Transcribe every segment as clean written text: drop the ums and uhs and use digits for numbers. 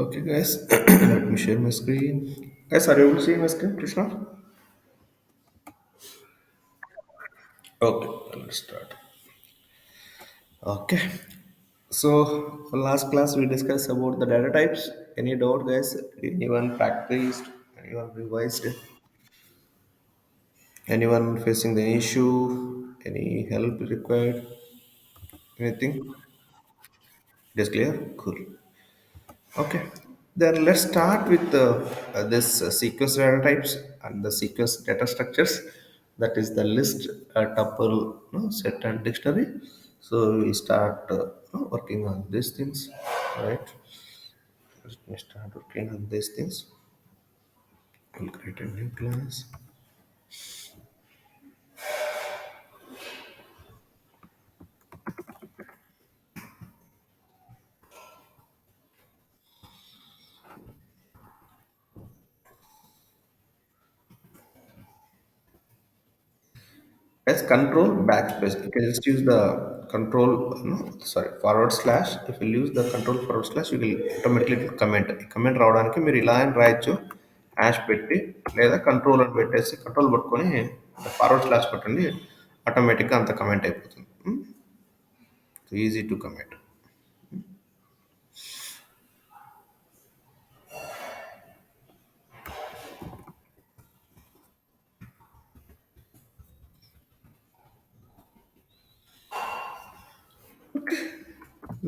Okay, guys, let me share my screen. Guys, are you able to see my screen, Krishna? Okay, let's start. Okay, so for last class we discussed about the data types. Any doubt, guys? Anyone practiced? Anyone revised? Anyone facing the issue? Any help required? Anything? It is clear? Cool. Okay, then let's start with this sequence data types and the sequence data structures. That is the list, tuple, set, and dictionary. So we'll start working on these things, right? Let me start working on these things. We'll create a new class. As control backspace, you can just use the control, no, sorry, forward slash. If you use the control forward slash, you will automatically do comment రావడానికి మీరు ఇలా అని రాయొచ్చు. Hash పెట్టి లేదా control అని పెట్టేసి control పట్టుకొని ఫార్వర్డ్ స్లాష్ కొట్టండి, ఆటోమేటిక్గా అంత కమెంట్ అయిపోతుంది. Easy to comment.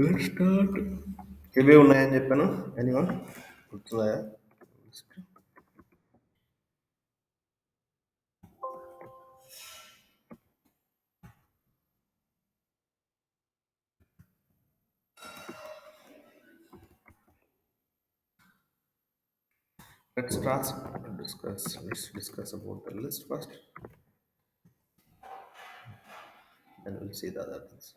Let's start. ఇవే ఉన్నాయని చెప్పాను. ఎనీవన్ గుర్తున్నాయా? Let's discuss about the list first, then we'll see the other things.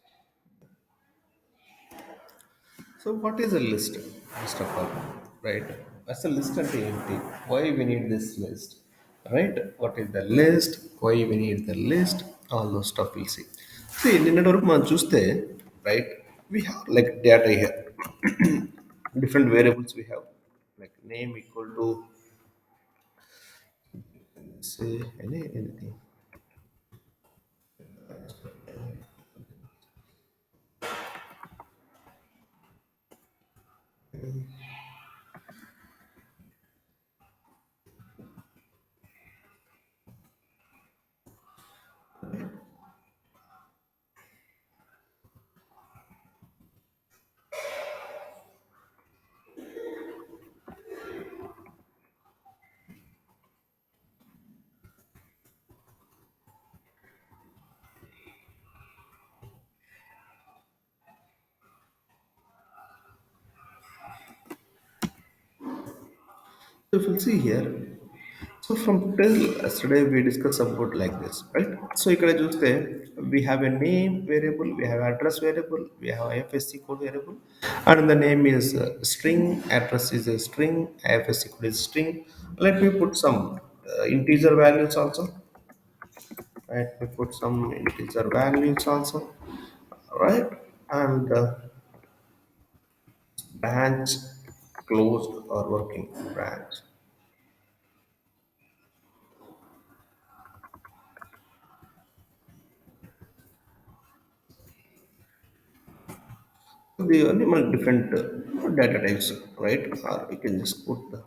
So what is a list? First of all, right? As a list అంటే ఏంటి? Why we need this list? Right? What is the list? Why we need the list? All those stuff we'll see. See, నిన్నటి వరకు మనం చూస్తే, right? We have like data here. Different variables we have. Like name equal to say anything. So if you'll see here, so from till yesterday we discussed about like this, right? So you can just say we have a name variable, we have address variable, we have IFSC code variable, and the name is string, address is a string, IFSC code is string. Let me put some integer values also. Let me put some integer values also, right? And branch closed or working branch. The animal different data types, right? Or you can just put the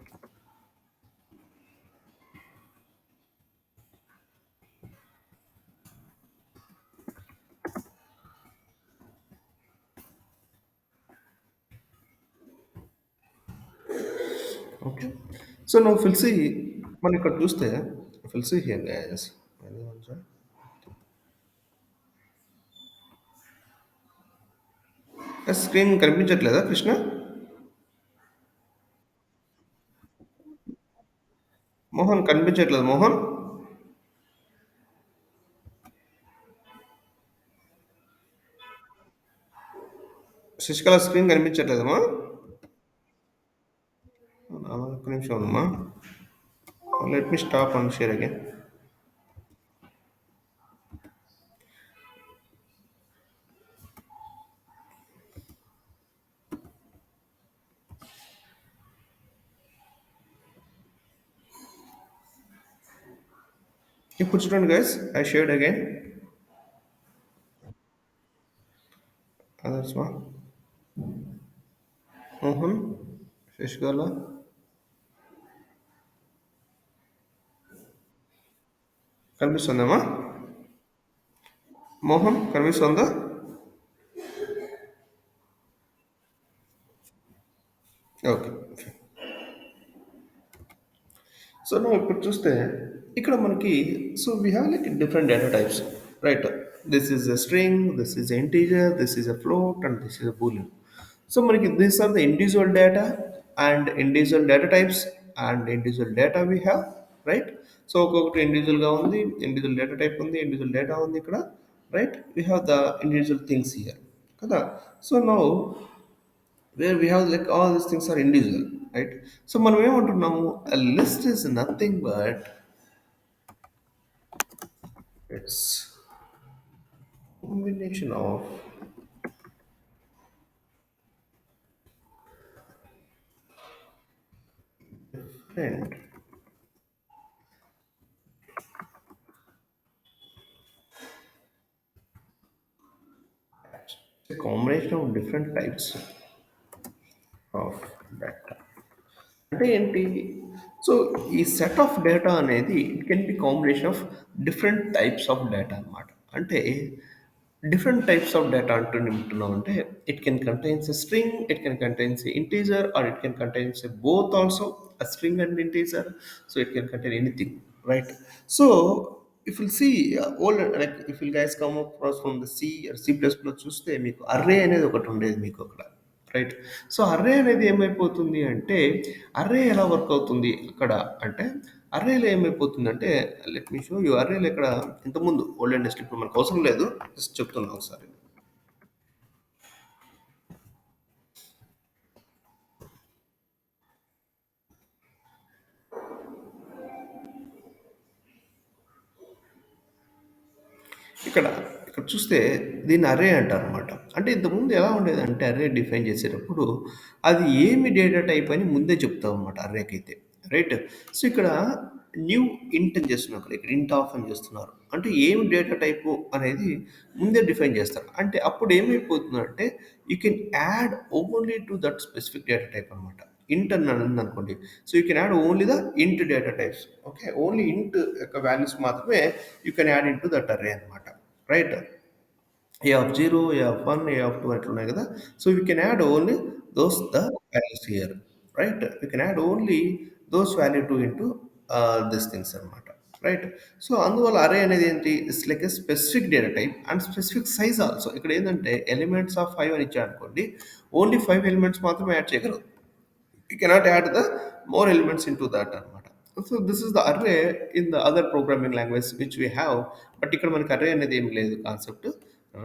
okay. So now if we'll see, మనం ఇక్కడ చూస్తే if we'll see here guys, screen కనిపించట్లేదా కృష్ణ? మోహన్ కనిపించట్లేదు Mohan. Sasikala screen కనిపించట్లేదమ్మా. ఒక్క నిమిషం అమ్మా. Let me stop and share again. You put it on, guys. I shared again. Others one. Mohan, Shashgala, కనిపిస్తుందమ్మా? మోహన్ కనిపిస్తుందా? ఓకే. సో నువ్వు ఇప్పుడు చూస్తే ఇక్కడ మనకి so we have like different data types, right? This is a string, this is integer, this is a float and this is a boolean. So మనకి these are the individual data and individual data types and individual data we have, right? So ఒక్కొక్కటి ఇండివిజువల్గా ఉంది, individual data type ఉంది, individual data ఉంది ఇక్కడ, right? We have the individual things here కదా. So now where we have like all these things are individual, right? So మనం ఏమంటున్నాము, a list is nothing but it's combination of different, it's a combination of different types of data. అంటే ఏంటి? So ఈ set of data అనేది it can be combination of different types of data అన్నమాట. అంటే different types of data అంటున్నాం అంటే it can contains a string, it can contains a integer or it can contains a both also, a string and integer, so it can contain anything, right? So if you'll see all like if you guys come across from the C or C++ చూస్తే మీకు array అనేది ఒకటి ఉండేది మీకు అక్కడ, right? So array అనేది ఏమైపోతుంది అంటే అర్రే ఎలా వర్క్ అవుతుంది అక్కడ అంటే అర్రేలో ఏమైపోతుందంటే లెట్ మీ షో యూ అర్రేలో ఇక్కడ ఇంతకుముందు ఓల్డ్ అండ్ ఇప్పుడు మనకు అవసరం లేదు, జస్ట్ చెప్తున్నా ఒకసారి. ఇక్కడ ఇక్కడ చూస్తే దీన్ని అర్రే అంటారనమాట. అంటే ఇంతకుముందు ఎలా ఉండేదంటే అర్రే డిఫైన్ చేసేటప్పుడు అది ఏమి డేటా టైప్ అని ముందే చెప్తామన్నమాట అర్రేకైతే, రైట్? సో ఇక్కడ న్యూ ఇంట్ అని చేస్తున్నారు కదా, ఇక్కడ ఇంట్ ఆఫ్ అని చేస్తున్నారు. అంటే ఏమి డేటా టైపు అనేది ముందే డిఫైన్ చేస్తారు. అంటే అప్పుడు ఏమైపోతుందంటే you can add only to that specific data type అనమాట. ఇంట్ అని అనుకోండి, so you can add only the int data types, okay? Only int యొక్క వాల్యూస్ మాత్రమే you can add into that array అనమాట, right? A of zero, A of one, A of two అట్లున్నాయి కదా. So we can add only those the values here, right? We can add only those value to into this things అనమాట, right? So అందువల్ల అరే అనేది ఏంటి, it's like a specific data type and specific size also. ఇక్కడ ఏంటంటే elements of 5 అని ఇచ్చారనుకోండి, only 5 elements మాత్రమే యాడ్ చేయగలరు. You cannot add the more elements into that అనమాట. So this is the array in the other programming language which we have. But ఇక్కడ మనకి array అనేది ఏం లేదు concept,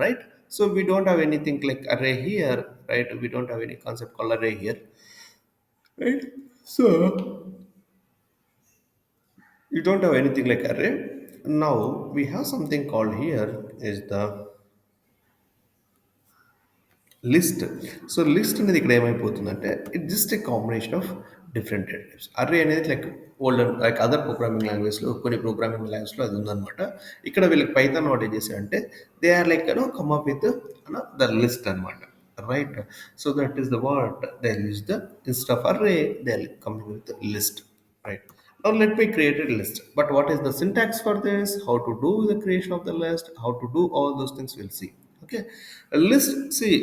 right? So we don't have anything like array here, right? We don't have any concept call array here, right? So you don't have anything like array. Now we have something called here is the list. So list అనేది ఇక్కడ ఏమైపోతుందంటే it just a combination of different data types. Array అనేది like older like other programming లాంగ్వేజ్లో కొన్ని programming లాంగ్వేజ్లో అది ఉందన్నమాట. ఇక్కడ వీళ్ళకి పైథాన్ వాట్ ఏం చేశారంటే they are like come up with the list అనమాట, right? So that is the what they use the instead of array they are coming with list, right? Now let me create a list. But what is the syntax for this? How to do the creation of the list? How to do all those things? We'll see. Okay, a list. See,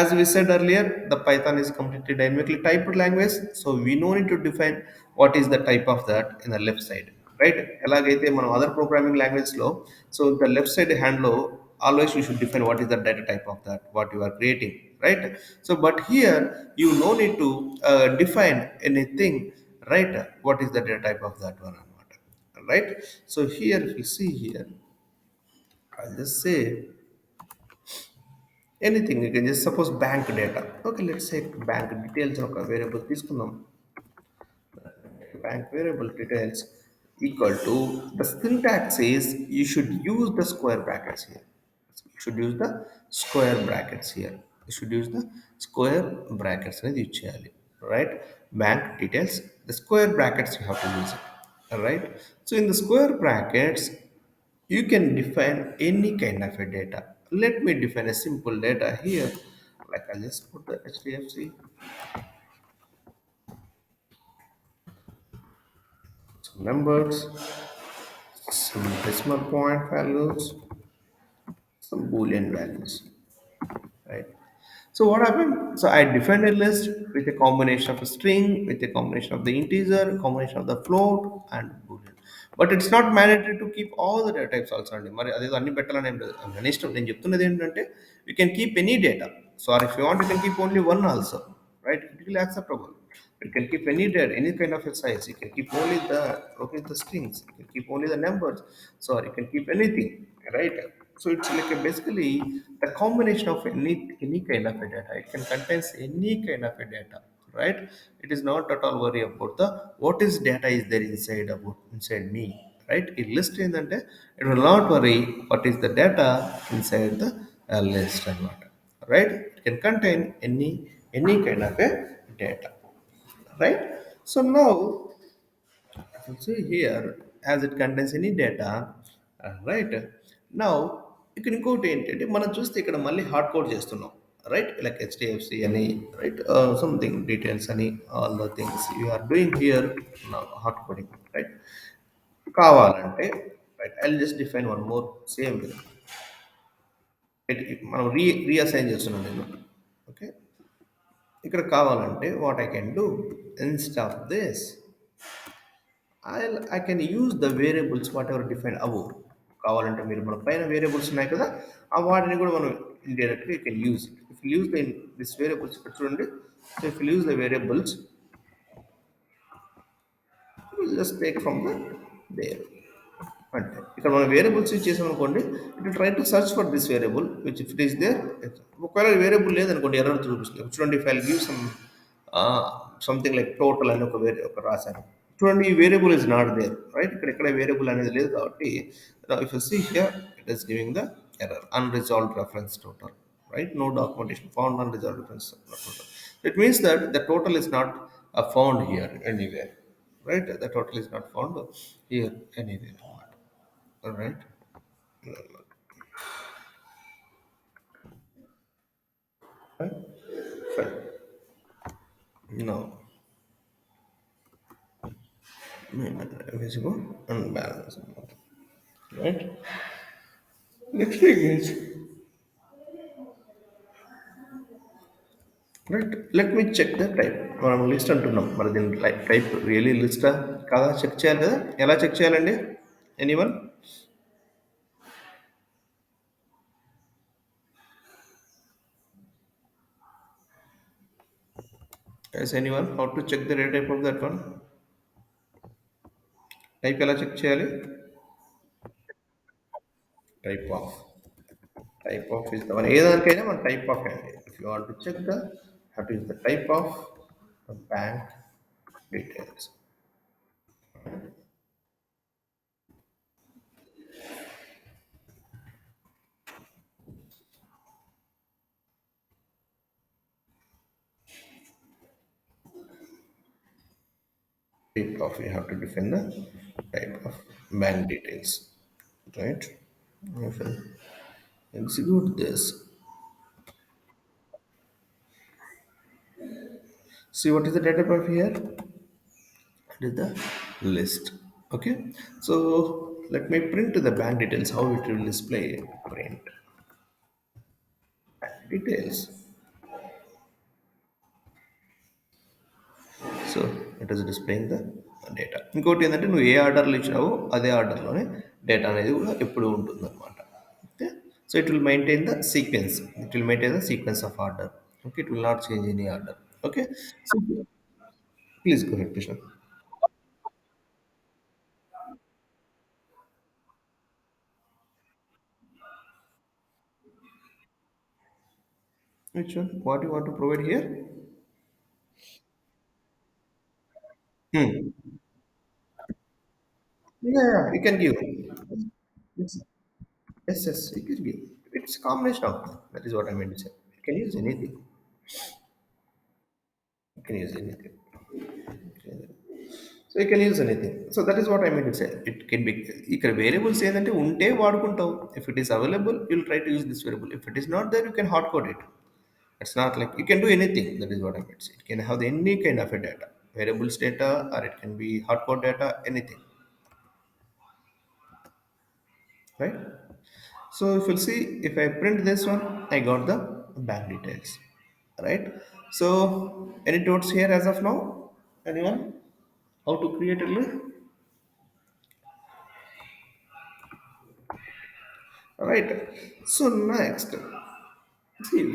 as we said earlier, the Python is completely dynamically typed language, so we no need to define what is the type of that in the left side, right? ఎలాగైతే మనం other programming లాంగ్వేజ్లో so the left side హ్యాండ్లో always you should define what is the data type of that what you are creating, right? So but here you no need to define anything, right? What is the data type of that one or not, right? So here if you see here, I'll just say anything. You can just suppose bank data, okay? Let's say bank details of a variable తీసుకుందాం. Bank variable details equal to the syntax is you should use the square brackets here. You should use the square brackets here. You should use the square brackets అనేది use చేయాలి, right? Bank details, the square brackets you have to use it, all right? So in the square brackets You can define any kind of a data. Let me define a simple data here. Like I'll just put the HDFC, some numbers, some decimal point values, some boolean values, right? So what happened? So I defined a list with a combination of a string, with a combination of the integer, combination of the float, and boolean. But it's not mandatory to keep all the data types also అండి మరి అదేదో అన్ని పెట్టాలని ఏం లేదు మన ఇష్టం నేను చెప్తున్నది ఏంటంటే you can keep any data. So or if you want you can keep only one also, right? It will be acceptable. You can keep any data, any kind of a size. You can keep only the strings. You can keep only the numbers. So you can keep anything, right? So it's like a basically the combination of any kind of a data. It can contains any kind of a data, right? It is not at all worry about the what is data is there inside me, right? A list in that it will not worry what is the data inside the list and what, right? It can contain any kind of a data, right? So now see here, as it contains any data, right? Now ఇక్కడ ఇంకోటి ఏంటంటే మనం చూస్తే ఇక్కడ మళ్ళీ hard code చేస్తున్నాం, right? Like HDFC అని, right? Something details అని, all the things you are doing here hard coding, right? కావాలంటే right I just define one more same మనం రీఅసైన్ చేస్తున్నాం నేను, ఓకే? ఇక్కడ కావాలంటే what I can do instead of this I can use the variables whatever defined above. కావాలంటే మీరు మన పైన వేరియబుల్స్ ఉన్నాయి కదా, ఆ వాటిని కూడా మనం ఇండైరెక్ట్గా you can use it. If use the this variables ఇక్కడ చూడండి. So if use the variables will just take from the there. అంటే ఇక్కడ మనం వేరియబుల్స్ యూజ్ చేసాం అనుకోండి, it try to search for this variable which if it is there. ఒకవేళ variable లేదనుకోండి error చూపిస్తుంది. చూడండి if I give some something like total అని ఒక రాశాను చూడండి, ఈ variable is not there, right? ఇక్కడ వేరియబుల్ అనేది లేదు కాబట్టి if you see here it is giving the error unresolved reference total, right? No documentation found unresolved reference total. It means that the total is not found here anywhere, right? The total is not found here anywhere. All right. Right? Fine. Now, visible and balance. Right? Next thing is, right? Let me check the type. మనం list అంటున్నాం, మరి దీని type really లిస్టా కాదా check చేయాలి కదా. ఎలా check చేయాలండి? Anyone? Yes, anyone? How to check the data type of that one? Type ఎలా చెక్ చేయాలి? Type of. Type of is the one. ఏదానికైనా మన టైప్ ఆఫ్ అండి. If you want to check the have to use the type of bank details. Type of you have to define the type of bank details, right? If I execute this, see what is the data type here? It is the list. Okay, so let me print the bank details. How it will display? Print bank details. So it is displaying the data. ఇంకోటి ఏంటంటే నువ్వు ఏ ఆర్డర్లో ఇచ్చినావో అదే ఆర్డర్లోనే data అనేది కూడా ఎప్పుడు ఉంటుందన్నమాట. Okay, so it will maintain the sequence. It will maintain the sequence of order. Okay, it will not change any order. Okay, so please go head Krishna. Which one? What you want to provide here? Hmm. Yeah, you can give. Yes, yes, yes, you can give. It's a combination of them. That is what I meant to say. You can use anything. You can use anything. Okay. So you can use anything. So that is what I mean to say. It can be ఇక్కడ variables ఏంటంటే ఉంటే వాడుకుంటావు. If it is available you'll try to use this variable. If it is not there you can hard code it. It's not like you can do anything. That is what I meant. It can have any kind of a data, variables data, or it can be hardcode data, anything, right? So if you see, if I print this one, I got the bank details, right? So any doubts here as of now? Anyone? How to create a list? All right. So next,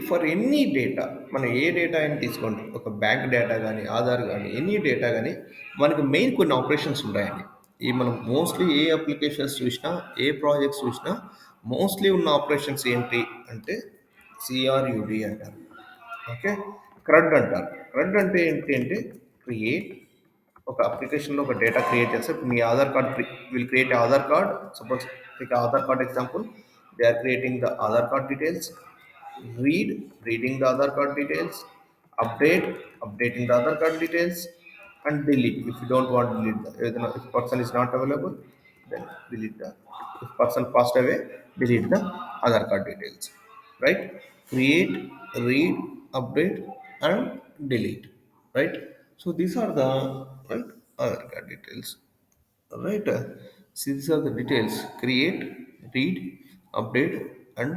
for any data మనం ఏ data అయినా తీసుకోండి, ఒక bank data కానీ ఆధార్ కానీ any data కానీ మనకి main కొన్ని operations ఉంటాయండి. ఈ మనం మోస్ట్లీ ఏ అప్లికేషన్స్ చూసినా ఏ ప్రాజెక్ట్స్ చూసినా మోస్ట్లీ ఉన్న ఆపరేషన్స్ ఏంటి అంటే సిఆర్యుడి అంటారు. ఓకే, క్రడ్ అంటారు. క్రడ్ అంటే ఏంటి అంటే క్రియేట్, ఒక అప్లికేషన్లో ఒక డేటా క్రియేట్ చేస్తే ఇప్పుడు మీ Aadhaar card will create Aadhaar card. Suppose take Aadhaar card example, they are creating the Aadhaar card details, read, reading the Aadhaar card details, update, updating the Aadhaar card details, and delete if you don't want to delete the, if person is not available, then delete the, if person passed away, delete the Aadhaar card details, right? Create, read, update, and delete, right? So these are the, right, Aadhaar card details, right? See, these are the details: create, read, update, and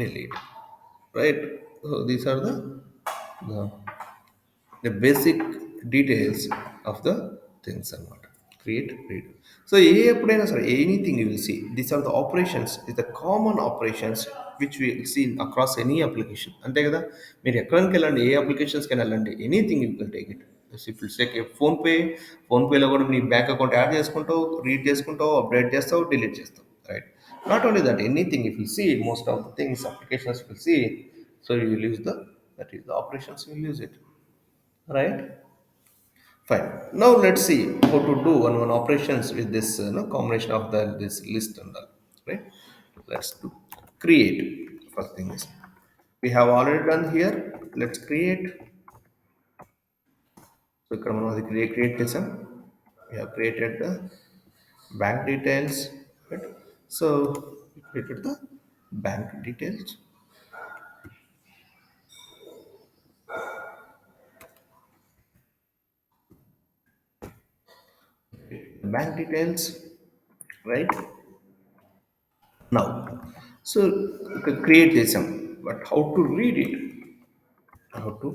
delete, right? So these are the, the basic details of the things and what create, read. So ఏ ఎప్పుడైనా సరే anything you will see these are the operations, is the common operations which we see across any application. అంతే కదా, మీరు ఎక్కడికి వెళ్ళండి, ఏ అప్లికేషన్స్కి వెళ్ళండి, anything you can take it. If it's like PhonePe, ఫోన్పేలో కూడా నీ బ్యాంక్ అకౌంట్ యాడ్ చేసుకుంటావు, రీడ్ చేసుకుంటావు, అప్డేట్ చేస్తావు, డిలీట్ చేస్తావు, right? Not only that, anything if you see most of the things applications will see. So you will use the, that is the operations, you will use it, right? Fine. Now let's see how to do one operations with this combination of the this list and all, right? Let's do create. First thing is we have already done here. Let's create. So ఇక్కడ మనం అది create చేసాం. We have created the bank details, right? So we created the bank details. Bank details, right? Now, so create చేసాం, but how to read it? How to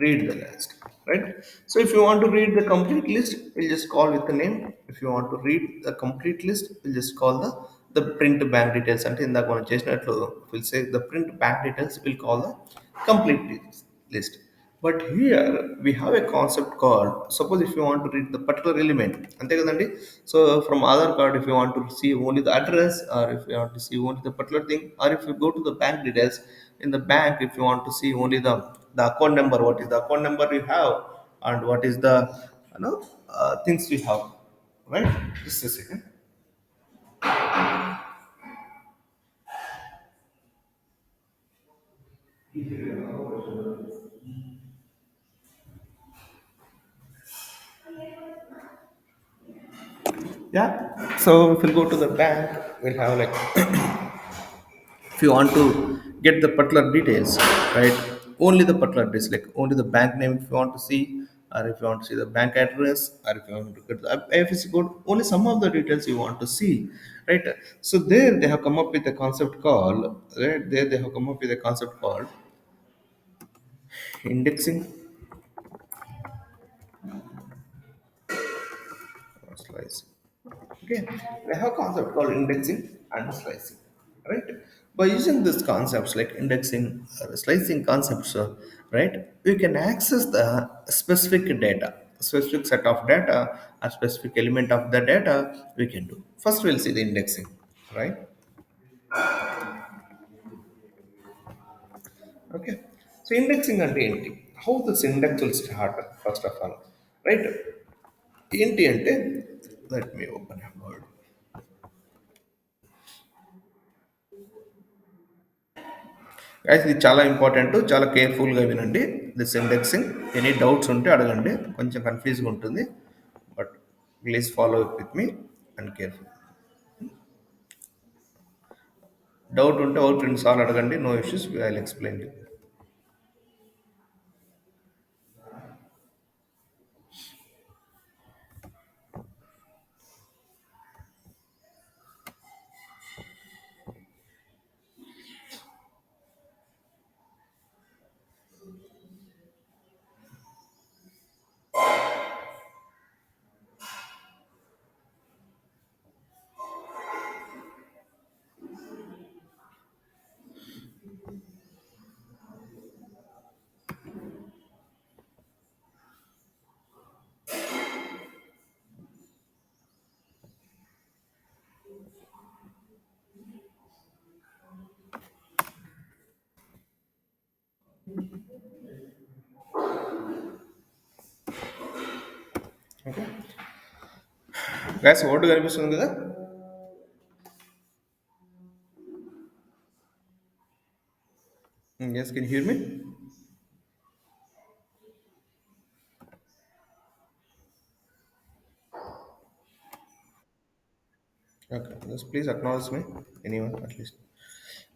read the list, right? So if you want to read the complete list, we'll just call with the name. If you want to read the complete list, we'll just call the print bank details. అంటే ఇందాక మనం చేసినట్లు we'll say the print bank details, we'll call the complete list. But here we have a concept called, suppose if you want to read the particular element, అంతే కదండి. So from Aadhaar card, if you want to see only the address, or if you want to see only the particular thing, or if you go to the bank details in the bank, if you want to see only the account number, what is the account number you have, and what is the, you know, things we have, right? Just a second. Yeah. So if we go to the bank, we'll have like if you want to get the particular details, right? Only the particular details, like only the bank name if you want to see, or if you want to see the bank address, or if you want to get the IFSC code, only some of the details you want to see, right? So there they have come up with a concept called, right? There they have come up with a concept called indexing, or slicing. Okay, we have a concept called indexing and slicing, right? By using these concepts like indexing, slicing concepts, right, we can access the specific data, specific set of data, a specific element of the data we can do. First, we'll see the indexing, right? Okay, so indexing and ఏంటి? How this index will start first of all, right? ఏంటి అంటే, let me open a word. Guys ఇది చాలా important, చాలా కేర్ఫుల్గా వినండి this indexing. Any doubts ఉంటే అడగండి, కొంచెం కన్ఫ్యూజ్గా ఉంటుంది but Please follow up with me and careful. Doubt unte out రెండు సార్లు అడగండి. No issues. I'll explain you. Okay. Guys, vote కనిపిస్తుంది కదా? Yes, can you hear me? Okay. Yes, please acknowledge me. Anyone at least.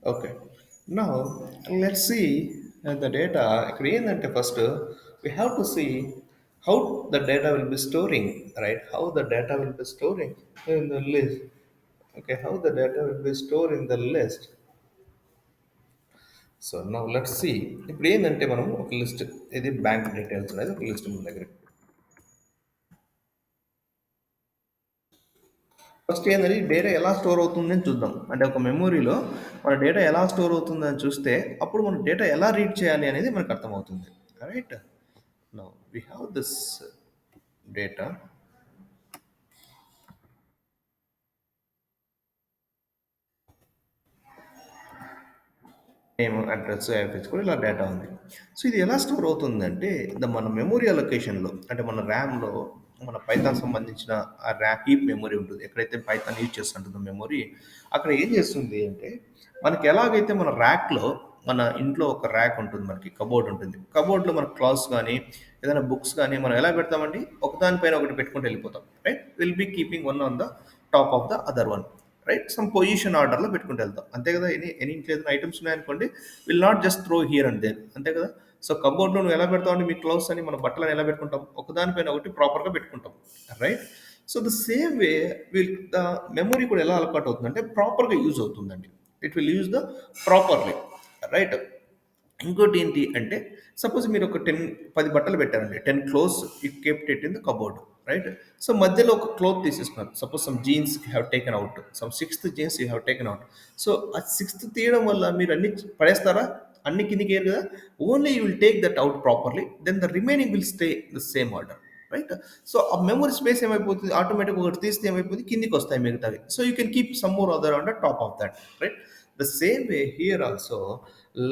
Okay. Now let's see the data. ఇక్కడ ఏంటంటే first we have to see how the data will be storing, right? How the data will be storing in the list. Okay, how the data will be stored in the list. So now let's see ఇప్పుడు ఏంటంటే మనం ఒక list ఇది bank details అనేది ఒక list మన దగ్గర first ఏంటంటే డేటా ఎలా స్టోర్ అవుతుందని చూద్దాం అంటే ఒక మెమొరీలో మన డేటా ఎలా స్టోర్ అవుతుందని చూస్తే అప్పుడు మన డేటా ఎలా రీడ్ చేయాలి అనేది మనకు అర్థమవుతుంది right now we have this data name address IFS కూడా ఇలా డేటా ఉంది సో ఇది ఎలా స్టోర్ అవుతుందంటే మన మెమొరీ అలొకేషన్లో అంటే మన ర్యామ్లో మన పైథాన్ సంబంధించిన ఆ ర్యామ్ హీప్ మెమొరీ ఉంటుంది ఎక్కడైతే పైథాన్ యూజ్ చేస్తుంటుందో మెమొరీ అక్కడ ఏం చేస్తుంది అంటే మనకి ఎలాగైతే మన ర్యాక్లో మన ఇంట్లో ఒక ర్యాక్ ఉంటుంది మనకి కబోర్డ్ ఉంటుంది కబోర్డ్లో మన క్లాత్స్ కానీ ఏదైనా బుక్స్ కానీ మనం ఎలా పెడతామండి ఒకదానిపైన ఒకటి పెట్టుకుంటూ వెళ్ళిపోతాం right will be keeping one on the top of the other one write some position ఆర్డర్లో పెట్టుకుంటూ వెళ్తాం అంతే కదా ఎనీ ఇంట్లో ఏదైనా ఐటమ్స్ ఉన్నాయనుకోండి will not just throw here and there అంతే కదా సో కబోర్డ్లో నువ్వు ఎలా పెడతావు అంటే మీ క్లోత్స్ అని మన బట్టలను ఎలా పెట్టుకుంటాం ఒకదానిపైన ఒకటి ప్రాపర్గా పెట్టుకుంటాం right so the same way will the memory కూడా ఎలా అలవాటు అవుతుందంటే ప్రాపర్గా యూజ్ అవుతుందండి it will use the properly right ఇంకోటి ఏంటి అంటే సపోజ్ మీరు ఒక 10 బట్టలు పెట్టారండి 10 clothes you kept it in the cupboard right so మధ్యలో ఒక క్లోత్ తీసేసుకున్నారు suppose some jeans you have taken out some sixth jeans you have taken out so ఆ సిక్స్త్ తీయడం వల్ల మీరు అన్ని పడేస్తారా అన్ని కిందికి ఏరు కదా only you will take that out properly then the remaining will stay the same order right so ఆ మెమరీ స్పేస్ ఏమైపోతుంది ఆటోమేటిక్ ఒకటి తీస్తే ఏమైపోతుంది కిందికి వస్తాయి మిగతావి so you can keep some more other on the top of that right the same way here also,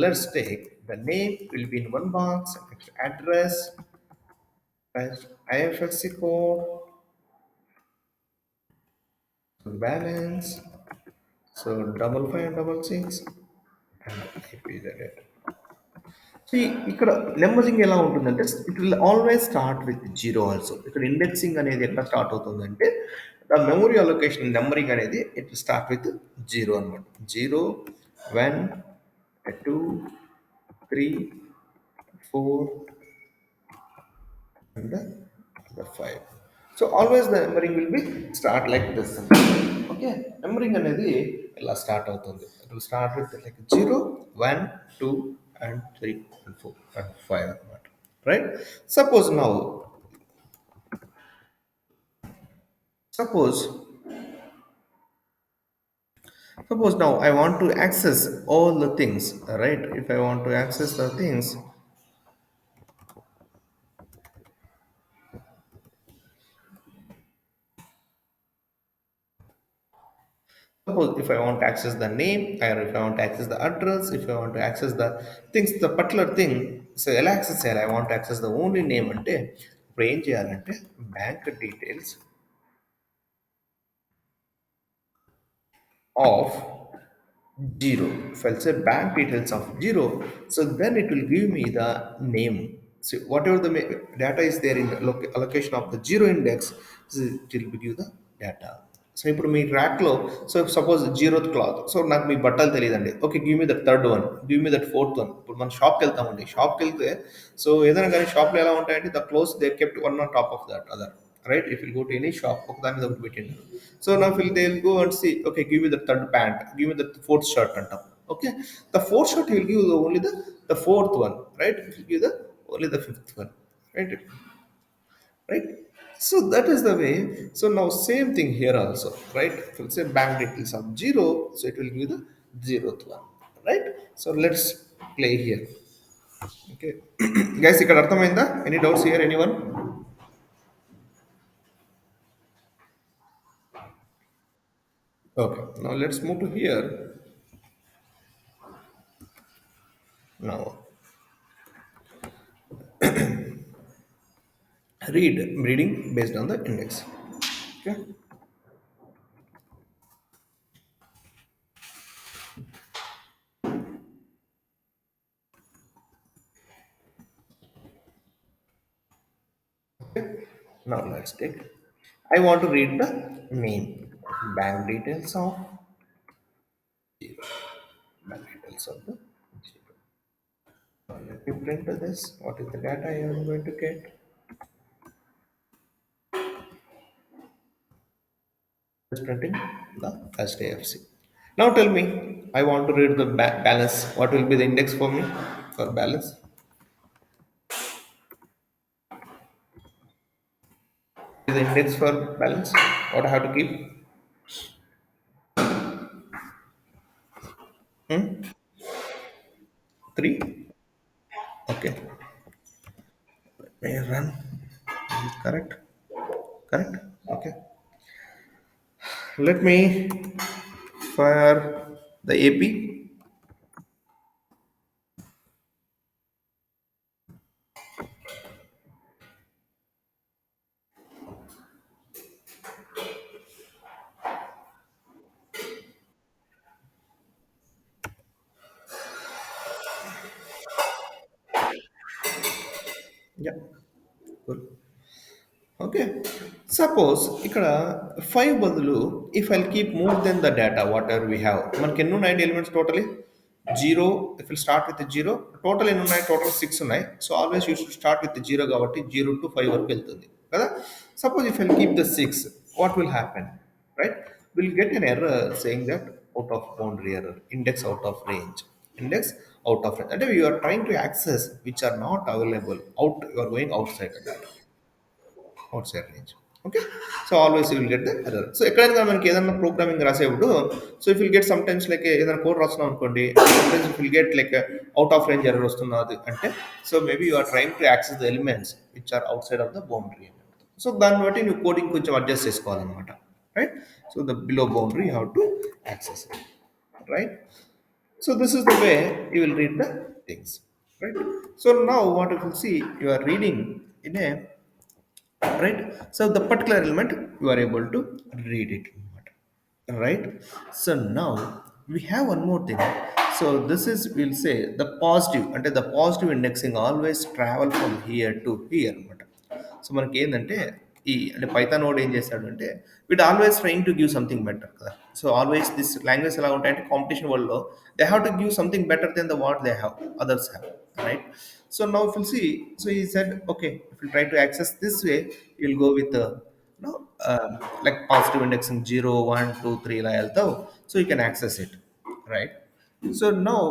let's take the name will be in one box, address, IFSC code, balance, so double five double six, and IP the data. See, ఇక్కడ numbering ఎలా ఉంటుందంటే it will always start with zero also ఇక్కడ indexing అనేది ఎట్లా start అవుతుందంటే the memory allocation numbering అనేది it will start with zero అనమాట zero one two three four and the 5 so always the numbering will be start like this okay numbering అనేది ఇలా start అవుతుంది it will start with like 0 1 2 and 3 and 4 and 5 అన్నమాట right suppose suppose now I want to access all the things right if I want to access the things suppose if I want to access the name, or if I want to access the address, if I want to access the things, the particular thing, so ఎలా access చేయాలి I want to access the only name అంటే ఇప్పుడు ఏం చేయాలంటే bank details of zero if I'll say bank details of zero so then it will give me the name So whatever the data is there in the allocation of the zero index, it will give the data. So ఇప్పుడు మీ ర్యాక్లో so suppose zeroth cloth so నాకు మీ బట్టలు తెలియదండి okay give me that third one give me that fourth one ఇప్పుడు మనం షాప్కి వెళ్తామండి షాప్కి వెళ్తే సో ఏదైనా కానీ షాప్లో ఎలా ఉంటాయంటే the clothes they kept one on top of that other right if will go to any shop ఒక దాని మీద ఒకటి పెట్టిండు సో నా ఫిల్ they will go and see okay give me that third pant give me that fourth shirt అంటాం okay the fourth shirt will give only the fourth one right will give the only the fifth one, right? So that is the way. So now same thing here also, right? If you say bank details of zero, so it will give the zeroth one, right? So let's play here. Okay, guys, ఇక్కడ అర్థమైందా? Any doubts here? Anyone? Okay, now let's move to here. Now reading based on the index. Okay, now let's take. I want to read the name, bank details of zero, bank details of the zero. Let me print this. What is the data I am going to get? Just printing the HDFC. Now tell me, I want to read the balance. What will be the index for me for balance? Is the index for balance? What I have to keep? 3. Okay. May I run? Correct. Correct. Okay. Let me fire the AP. Yeah. Cool. Okay suppose ఇక్కడ 5 బదులు if I'll keep more then the data whatever we have మనకి ఎన్ని ఉన్నాయి elements totally zero if will start with zero total ఎన్ని ఉన్నాయి total 6 ఉన్నాయి so always you should start with zero కాబట్టి 0 to 5 వరకు వెళ్తుంది కదా suppose if I'll keep the 6 what will happen right will get an error saying that out of boundary error index out of range index out of range అంటే you are trying to access which are not available out you are going outside outside range okay so always you will get the error so ఎక్కడైనా మనకి ఏదైనా programming రాసేప్పుడు so if will get sometimes like ఏదైనా code రాస్తున్నాం అనుకోండి sometimes if will get like out of range error వస్తున్నది అంటే so maybe you are trying to access the elements which are outside of the boundary so దాన్ని బట్టి నువ్వు coding కొంచెం adjust చేసుకోవాలన్నమాట right so the below boundary you have to access right so this is the way you will read the things right so now what you will see you are reading in a right so the particular element you are able to read it right so now we have one more thing so this is we'll say the positive అంటే the positive indexing always travel from here to here అనమాట so మనకి ఏంటంటే ఈ అంటే Python నోడ్ ఏం చేశాడంటే we'd always trying to give something better కదా సో ఆల్వేస్ దిస్ లాంగ్వేజ్ ఎలా ఉంటాయంటే కాంపిటీషన్ వరల్డ్లో they have to give something better then the what they have others have right so now if will see so ఈ said okay if will try to access this way will go with no like positive indexing 0 1 2 3 ఇలా వెళ్తావు so you can access it right so now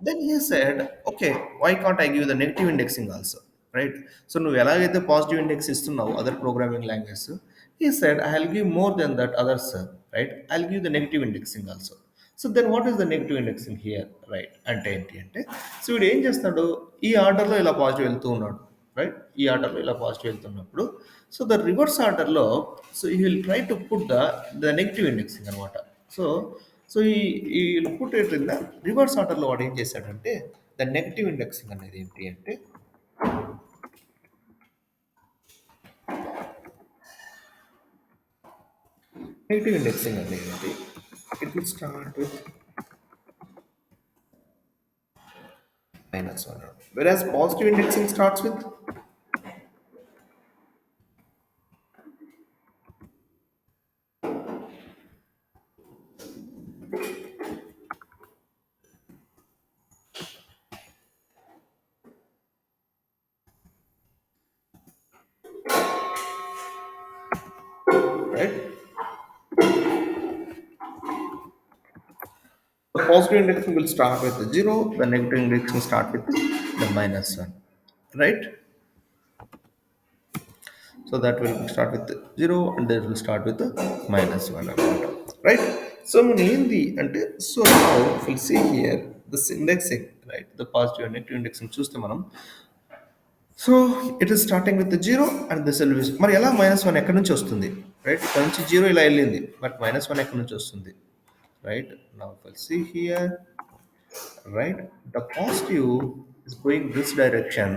then he said okay why can't I give the negative indexing also right so నువ్వు ఎలాగైతే positive index ఇస్తున్నావు other programming language he said I'll give more than that others right I'll give the negative indexing also so then what is the negative indexing here right అంటే ఏంటి అంటే so వీడు ఏం చేస్తాడు ఈ ఆర్డర్లో ఇలా పాజిటివ్ వెళ్తూ ఉన్నాడు రైట్ ఈ ఆర్డర్లో ఇలా పాజిటివ్ వెళ్తున్నప్పుడు సో ద రివర్స్ ఆర్డర్లో సో ఈ will try to put the negative indexing అనమాట సో సో ఈ put it in the reverse ఆర్డర్లో వాడు ఏం చేశాడంటే ద నెగిటివ్ ఇండెక్సింగ్ అనేది ఏంటి అంటే నెగిటివ్ ఇండెక్సింగ్ అనేది ఏంటి it will start with -1 whereas positive indexing starts with positive indexing will start with the 0, the negative indexing start with the minus 1, right? So that will start with the 0 and that will start with the minus 1 amount, right? So in the and so now if we see here this indexing, right? The positive and negative indexing choose the manam. So it is starting with the 0 and this will be మరి ఎలా minus one ఎక్కడి నుంచి వస్తుంది right ఇక్కడ నుంచి zero ఇలా వెళ్ళింది but minus one ఎక్కడి నుంచి వస్తుంది right now will see here right the positive is going this direction.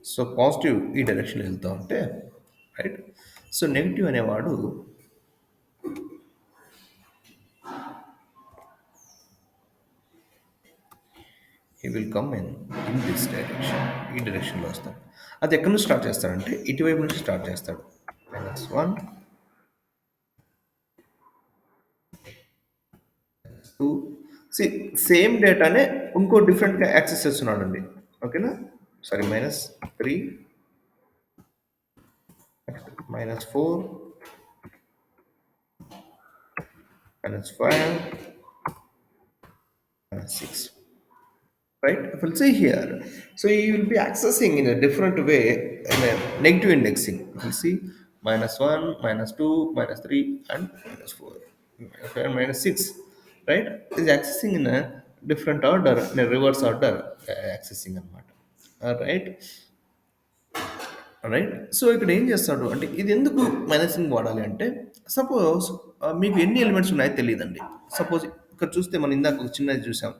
So positive ఈ డైరెక్షన్లో వెళ్తూ ఉంటే రైట్ సో నెగిటివ్ అనేవాడు he will come in this direction ఈ డైరెక్షన్లో వస్తాడు అది ఎక్కడి నుంచి స్టార్ట్ చేస్తాడంటే ఇటువైపు నుంచి స్టార్ట్ చేస్తాడు minus one two see same డేటానే ఇంకో డిఫరెంట్గా యాక్సెస్ చేస్తున్నాడు అండి ఓకేనా sorry minus three minus four minus 5, minus 6. Right? If we'll see here, so you will be accessing in a different way in a negative indexing. You will see minus 1, minus 2, minus 3, and minus 4, minus 5, minus 6. Right? Is accessing in a different order, in a reverse order, accessing. Alright. Right so ఇక్కడ ఏం చేస్తాడు అంటే ఇది ఎందుకు మైనసింగ్ వాడాలి అంటే suppose మీకు ఎన్ని ఎలిమెంట్స్ ఉన్నాయో తెలియదండి సపోజ్ ఇక్కడ చూస్తే మనం ఇందాక ఒక చిన్నది చూసాం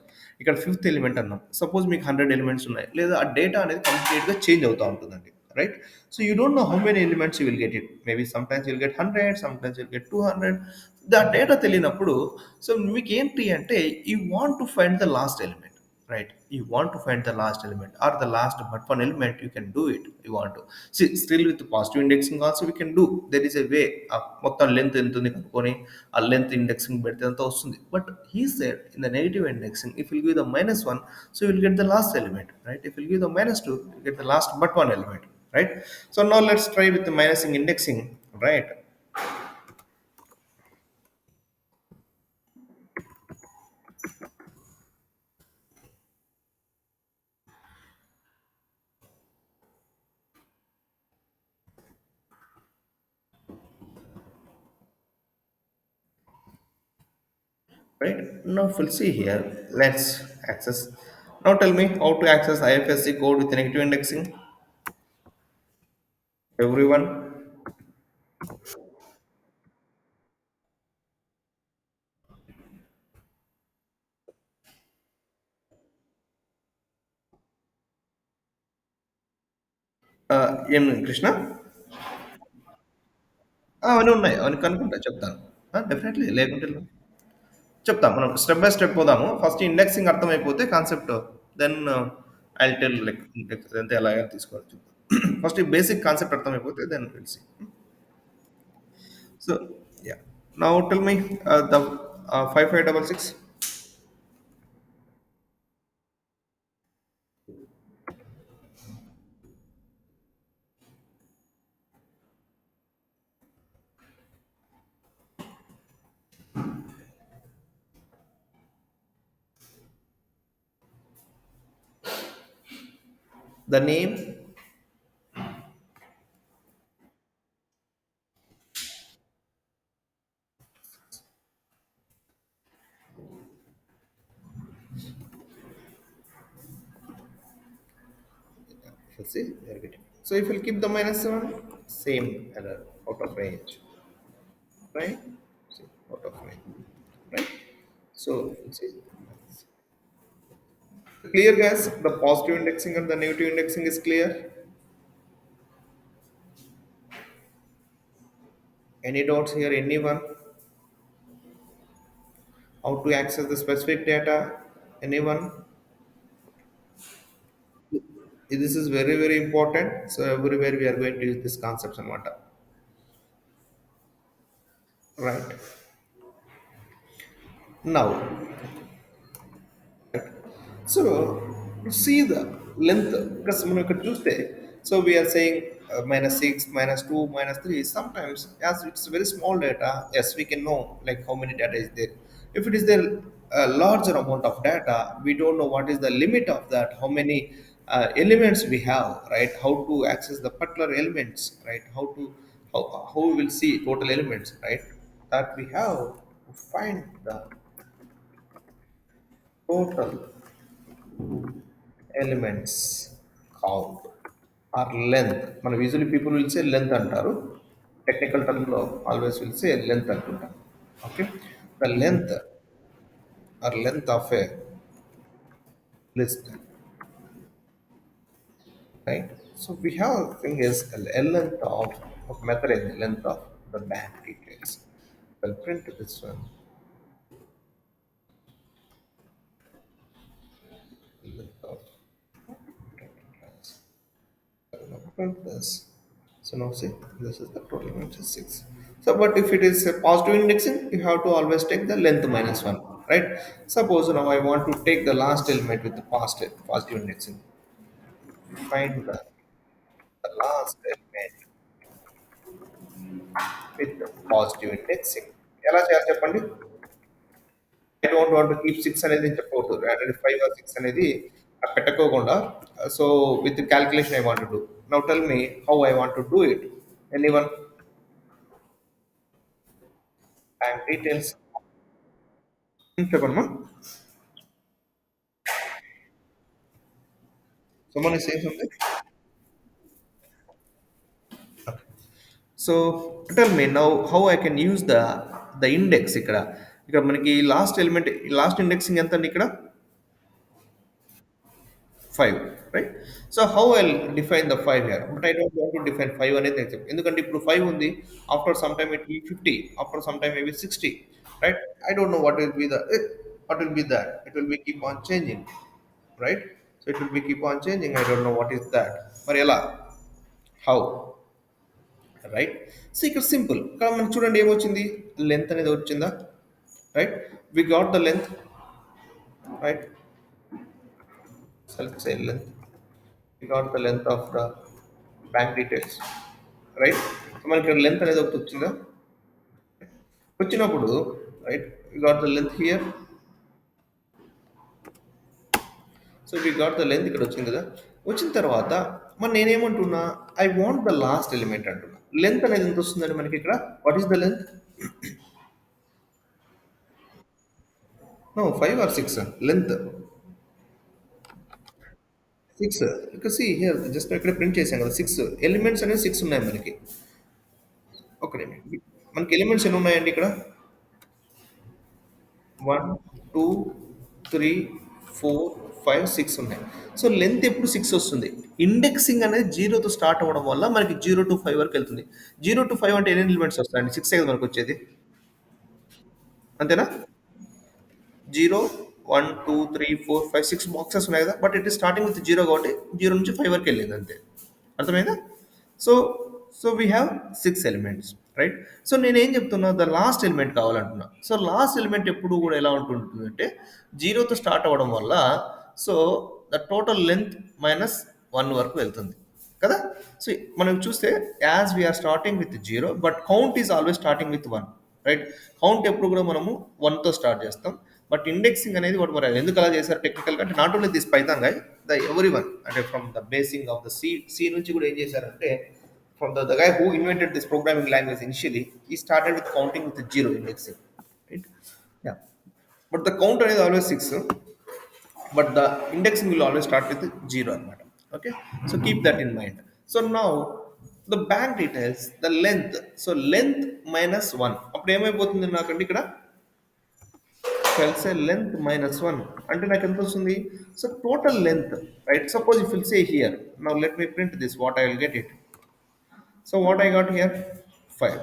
ఇక్కడ ఫిఫ్త్ ఎలిమెంట్ అన్నాం సపోజ్ మీకు 100 ఎలిమెంట్స్ ఉన్నాయి లేదా ఆ డేటా అనేది కంప్లీట్గా చేంజ్ అవుతూ ఉంటుందండి right so you don't know how many elements you will get it maybe some times will get 100 some times will get 200 the data తెలియనప్పుడు సో మీకు ఏంటి అంటే you want to find the last element right you want to find the last element or the last but one element you can do it you want to see still with the positive indexing also we can do there is a way మొత్తం length ఎంత ఉంది కనుక్కొని ఆ length indexing పెడితే అంత వస్తుంది but he said in the negative indexing if you give the minus one so you will get the last element right if you give the minus two you get the last but one element right so now let's try with the minusing indexing right right now we'll see here let's access now tell me how to access ifsc code with negative indexing everyone ఏం కృష్ణ అవన్నీ ఉన్నాయి అవన్నీ కనుక్కుంటా చెప్తాను definitely లేకుంటే చెప్తాం మనం step by step పోదాము first indexing అర్థమైపోతే concept then I tell like index అంతే ఎలాగా తీసుకోవచ్చు ఫస్ట్ ఈ బేసిక్ కాన్సెప్ట్ అర్థమైపోతే then will see so yeah now tell me the 5566 the name let's see we are getting so if we'll keep the minus 7 same error out of range right see out of range right so let's see clear guys the positive indexing and the negative indexing is clear any doubts here anyone how to access the specific data anyone this is very very important so everywhere we are going to use this concepts and what right now so see the length because మనం ఇక్కడ చూస్తే so we are saying -6 -2 -3 sometimes as it's very small data yes we can know like how many data is there if it is there a larger amount of data we don't know what is the limit of that how many elements we have right how to access the particular elements right how we will see total elements right that we have to find the total elements count or length మనం usually people will say length అంటారు technical టర్మ్లో always will say length అంటుంటాం okay the length or length of a list right so we have thing is a length of method is the length of the bank details I'll print this one length of I'll print this. So now see, this is the total which is 6. So but if it is a positive indexing, you have to always take the length minus 1, right? Suppose now I want to take the last element with the positive indexing. Find the last element with the positive indexing. ఎలా చేయాలి చెప్పండి I don't want to keep 6 అనేది చెప్పకూడదు అంటే 5 or 6 అనేది పెట్టకోకుండా so with calculation I want to do now tell me how I want to do it anyone bank details చెప్పండి. Someone is saying something? So tell me now how I can use the index ఇక్కడ ఇక్కడ మనకి last element last indexing ఎంత అండి ఇక్కడ 5 right so how I define the 5 here but I don't want to define 5 అనేది example ఎందుకంటే ఇప్పుడు 5 ఉంది after some time it will 50 after some time maybe 60 right I don't know what will be that it will be keep on changing right so it will be keep on changing I don't know what is that మరి ఎలా how right so ఇక్కడ simple ఇక్కడ మనకి చూడండి ఏమొచ్చింది length అనేది వచ్చిందా right we got the length right select say length we got the length of the bank details right so మనకి ఇక్కడ లెంత్ అనేది ఒకటి వచ్చిందా వచ్చినప్పుడు right we got the length here so we got the length ఇక్కడ వచ్చింది కదా వచ్చిన తర్వాత మరి నేనేమంటున్నా I want the last element అంటున్నా లెంత్ అనేది ఎంత వస్తుందండి మనకి ఇక్కడ what is the length no 5 or 6 length 6 ఇక్కడ సి హియర్ జస్ట్ ఇక్కడ ప్రింట్ చేశాం కదా 6 ఎలిమెంట్స్ అనేవి 6 ఉన్నాయి మనకి ఒకటే మనకి ఎలిమెంట్స్ ఎన్ని ఉన్నాయండి ఇక్కడ 1 2 3 4 5 6 ఉన్నాయి సో లెంత్ ఎప్పుడు 6 వస్తుంది ఇండెక్సింగ్ అనేది జీరోతో స్టార్ట్ అవ్వడం వల్ల మనకి 0 to 5 వరకు వెళ్తుంది 0 to 5 అంటే ఎన్ని ఎలిమెంట్స్ వస్తాయండి 6 కదా మనకు వచ్చేది అంతేనా 0 1 2 3 4 5 6 బాక్సెస్ ఉన్నాయి కదా but it is starting with 0 కాబట్టి 0 నుంచి 5 వరకు వెళ్ళింది అంతే అర్థమైందా so so we have 6 elements right so నేనేం చెప్తున్నా ద లాస్ట్ ఎలిమెంట్ కావాలంటున్నా సో లాస్ట్ ఎలిమెంట్ ఎప్పుడు కూడా ఎలా ఉంటుంది అంటే జీరోతో స్టార్ట్ అవ్వడం వల్ల సో ద టోటల్ లెంత్ -1 వరకు వెళ్తుంది కదా సో మనం చూస్తే as we're starting with 0 but count is always starting with 1 right count ఎప్పుడు కూడా మనము 1తో స్టార్ట్ చేస్తాం బట్ ఇండెక్సింగ్ అనేది ఒకటి మరి ఎందుకు అలా చేశారు టెక్నికల్గా అంటే not only this Python guy the everyone అంటే from the basing of the C నుంచి కూడా ఏం చేశారంటే from the guy who invented this programming language initially he started with counting with 0 indexing right yeah but the count is always 6 but the indexing will always start with 0 anamata okay so keep that in mind so now the bank details the length so length -1 అప్పుడు ఏమైపోతుంది నాకండి ఇక్కడ shall say length -1 అంటే నాకు ఎంత వస్తుంది so total length right suppose if we'll say here now let me print this what I will get it so what I got here 5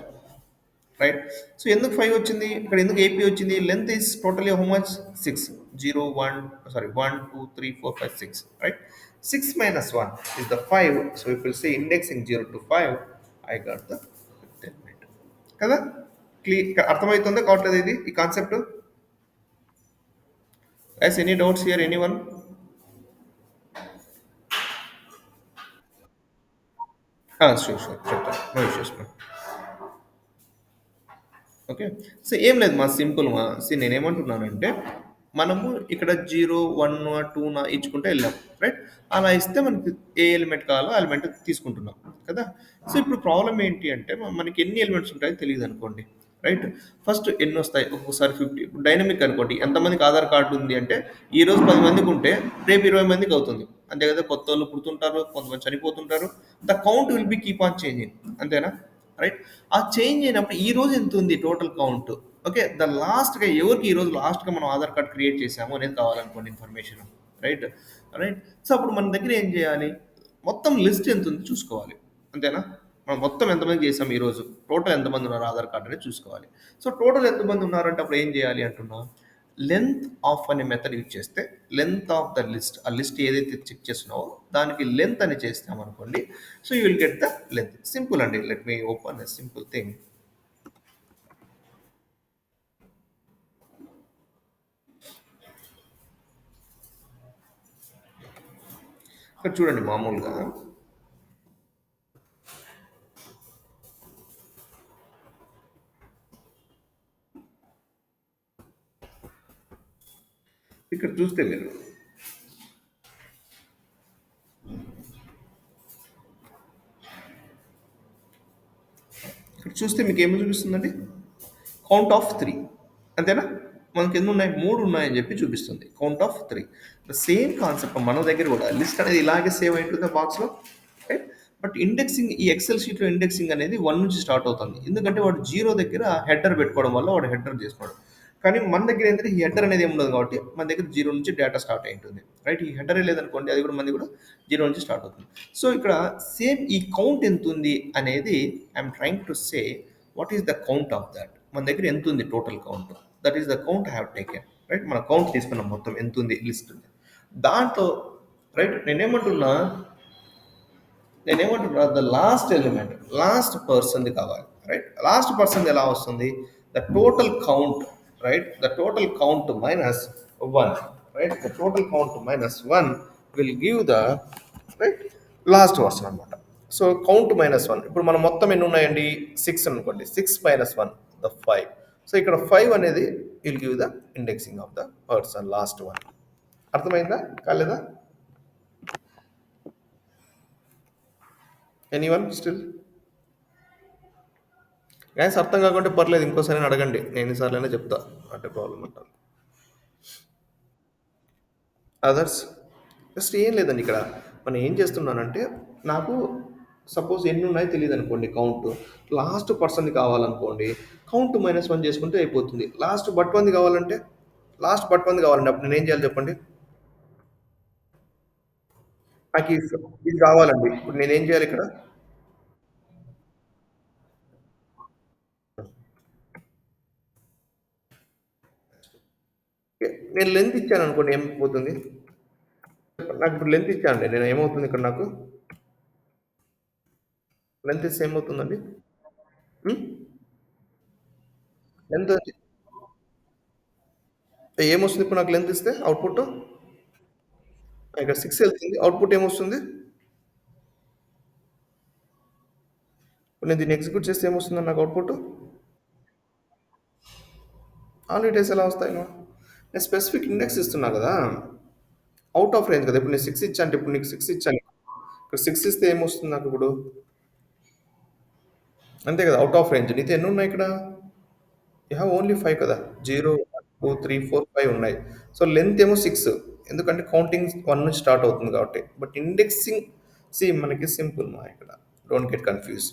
right so ఎందుకు 5 వచ్చింది ఇక్కడ ఎందుకు AP వచ్చింది length is totally how much 6 0 1 sorry 1 2 3 4 5 6 right 6 minus 1 is the 5 so if we say indexing 0 to 5 I got the element కదా అర్థమవుతుందా కావట్లేదు ఇది ఈ concept guys any doubts here anyone sure sure చెప్తాను, నో ఇష్యూస్. ఓకే. సో ఏం లేదు మా simple మా నేనేమంటున్నానంటే, మనము ఇక్కడ 0, 1, 2 ఇచ్చుకుంటూ వెళ్ళాం. రైట్? అలా ఇస్తే మనకి ఏ ఎలిమెంట్ కావాలో ఆ ఎలిమెంట్ తీసుకుంటున్నాం కదా! సో ఇప్పుడు ప్రాబ్లమ్ ఏంటి అంటే మనకి ఎన్ని ఎలిమెంట్స్ ఉంటాయో తెలీదనుకోండి. రైట్? ఫస్ట్ ఎన్నొస్తాయి? ఒక్కొక్కసారి 50. ఇప్పుడు డైనమిక్ అనుకోండి. ఎంతమందికి ఆధార్ కార్డ్ ఉంది అంటే, ఈరోజు 10 మందికుంటే రేపు 20 మందికి అవుతుంది. అంతే కదా! కొత్తోళ్ళు పుడుతుంటారు, కొంతమంది చనిపోతుంటారు. The count will be keep on changing. అంతేనా? రైట్? ఆ చేంజ్ అయినప్పుడు ఈ రోజు ఎంత ఉంది టోటల్ కౌంట్? ఓకే. ద లాస్ట్‌గా ఎవరికి ఈ రోజు లాస్ట్‌గా మనం ఆధార్ కార్డ్ క్రియేట్ చేసాము అనేది కావాలనుకోండి ఇన్ఫర్మేషన్. రైట్? రైట్? సో అప్పుడు మన దగ్గర ఏం చేయాలి? మొత్తం లిస్ట్ ఎంత ఉంది చూసుకోవాలి. అంతేనా? మనం మొత్తం ఎంతమందికి చేసాం ఈరోజు? టోటల్ ఎంతమంది ఉన్నారు ఆధార్ కార్డ్ అనేది చూసుకోవాలి. సో టోటల్ ఎంతమంది ఉన్నారంటే అప్పుడు ఏం చేయాలి అంటున్నా? లెంత్ ఆఫ్ అనే మెథడ్ యూజ్ చేస్తే లెంత్ ఆఫ్ ద లిస్ట్, ఆ లిస్ట్ ఏదైతే చెక్ చేస్తున్నావో దానికి లెంత్ అని చేస్తామనుకోండి. So you will get the length. Simple అండి. Let me open a simple thing. ఇక్కడ చూడండి మామూలుగా ఇక్కడ చూస్తే మీరు ఇక్కడ చూస్తే మీకు ఏమి చూపిస్తుందండి? Count of 3. అంతేనా? మనకి ఎన్ని ఉన్నాయి? 3 ఉన్నాయని చెప్పి చూపిస్తుంది. Count of 3. The same concept మన దగ్గర కూడా లిస్ట్ అనేది ఇలాగే సేవ్ అవుతుంది బాక్స్‌లో. రైట్? బట్ ఇండెక్సింగ్ ఈ ఎక్సెల్ షీట్‌లో ఇండెక్సింగ్ అనేది 1 నుంచి స్టార్ట్ అవుతుంది. ఎందుకంటే వాడు 0 దగ్గర హెడర్ పెట్టుకోవడం వల్ల వాడు హెడర్ చేసుకున్నాడు. కానీ మన దగ్గర ఏంటంటే ఈ హెడర్ అనేది ఏమి ఉండదు కాబట్టి మన దగ్గర 0 నుంచి డేటా స్టార్ట్ అయి ఉంటుంది. రైట్? ఈ హెడరే లేదనుకోండి అది కూడా మనది కూడా 0 నుంచి స్టార్ట్ అవుతుంది. సో ఇక్కడ సేమ్ ఈ కౌంట్ ఎంతుంది అనేది I'm trying to say what is the count of that. మన దగ్గర ఎంత ఉంది total count? That is the count I have taken. Right? మన కౌంట్ తీసుకున్నాం మొత్తం ఎంత ఉంది లిస్ట్ ఉంది. దాంతో రైట్ నేనేమంటున్నా ద లాస్ట్ ఎలిమెంట్ లాస్ట్ పర్సన్ది కావాలి. రైట్? లాస్ట్ పర్సన్ది ఎలా వస్తుంది? The total count. Right? The total count minus 1. Right? The total count minus 1 will give the right last person అనమాట. So count minus 1. ఇప్పుడు మనం మొత్తం ఎన్ని ఉన్నాయండి? 6 అనుకోండి. 6 మైనస్ 1 ద 5. సో ఇక్కడ 5 అనేది will give the indexing of the person last one. అర్థమైందా? కాలేదా? Anyone still? గైస్ అర్థం కాకుంటే పర్లేదు, ఇంకోసారి అడగండి, నేను ఎన్నిసార్లైనా చెప్తా. అంటే ప్రాబ్లం అంటారు. అదర్స్ జస్ట్ ఏం లేదండి. ఇక్కడ మనం ఏం చేస్తున్నానంటే నాకు సపోజ్ ఎన్ని ఉన్నాయో తెలియదు అనుకోండి కౌంట్. లాస్ట్ పర్సన్ది కావాలనుకోండి, కౌంట్ -1 చేసుకుంటే అయిపోతుంది. లాస్ట్ బట్ వన్ది కావాలంటే అప్పుడు నేను ఏం చేయాలి చెప్పండి? నాకు ఇది కావాలండి. ఇప్పుడు నేనేం చేయాలి ఇక్కడ? నేను లెంత్ ఇచ్చాను అనుకోండి, ఏమైపోతుంది? నాకు ఇప్పుడు లెంత్ ఇచ్చానండి నేను, ఏమవుతుంది ఇక్కడ నాకు? లెంత్ ఇస్తే ఏమవుతుందండి? లెంత్ ఏమొస్తుంది ఇప్పుడు నాకు లెంత్ ఇస్తే అవుట్పుట్? ఇక్కడ 6 వెళ్తుంది. అవుట్పుట్ ఏమొస్తుంది? ఇప్పుడు నేను దీన్ని ఎగ్జిక్యూట్ చేస్తే ఏమొస్తుంది నాకు అవుట్పుట్? ఆల్ డీటెయిల్స్ ఎలా వస్తాయి? నేను స్పెసిఫిక్ ఇండెక్స్ ఇస్తున్నా కదా, అవుట్ ఆఫ్ రేంజ్ కదా. ఇప్పుడు నేను 6 ఇచ్చా అంటే, ఇప్పుడు నీకు 6 ఇచ్చాను. ఇక్కడ 6 ఇస్తే ఏమొస్తుంది నాకు ఇప్పుడు? అంతే కదా, అవుట్ ఆఫ్ రేంజ్. నీతో ఎన్ని ఉన్నాయి ఇక్కడ? యూ హ్యావ్ ఓన్లీ 5 కదా. 0, 1, 2, 3, 4, 5 ఉన్నాయి. సో లెంత్ ఏమో 6, ఎందుకంటే కౌంటింగ్ 1 నుంచి స్టార్ట్ అవుతుంది కాబట్టి. బట్ ఇండెక్సింగ్ మనకి సింపుల్ మా ఇక్కడ. Don't get confuse.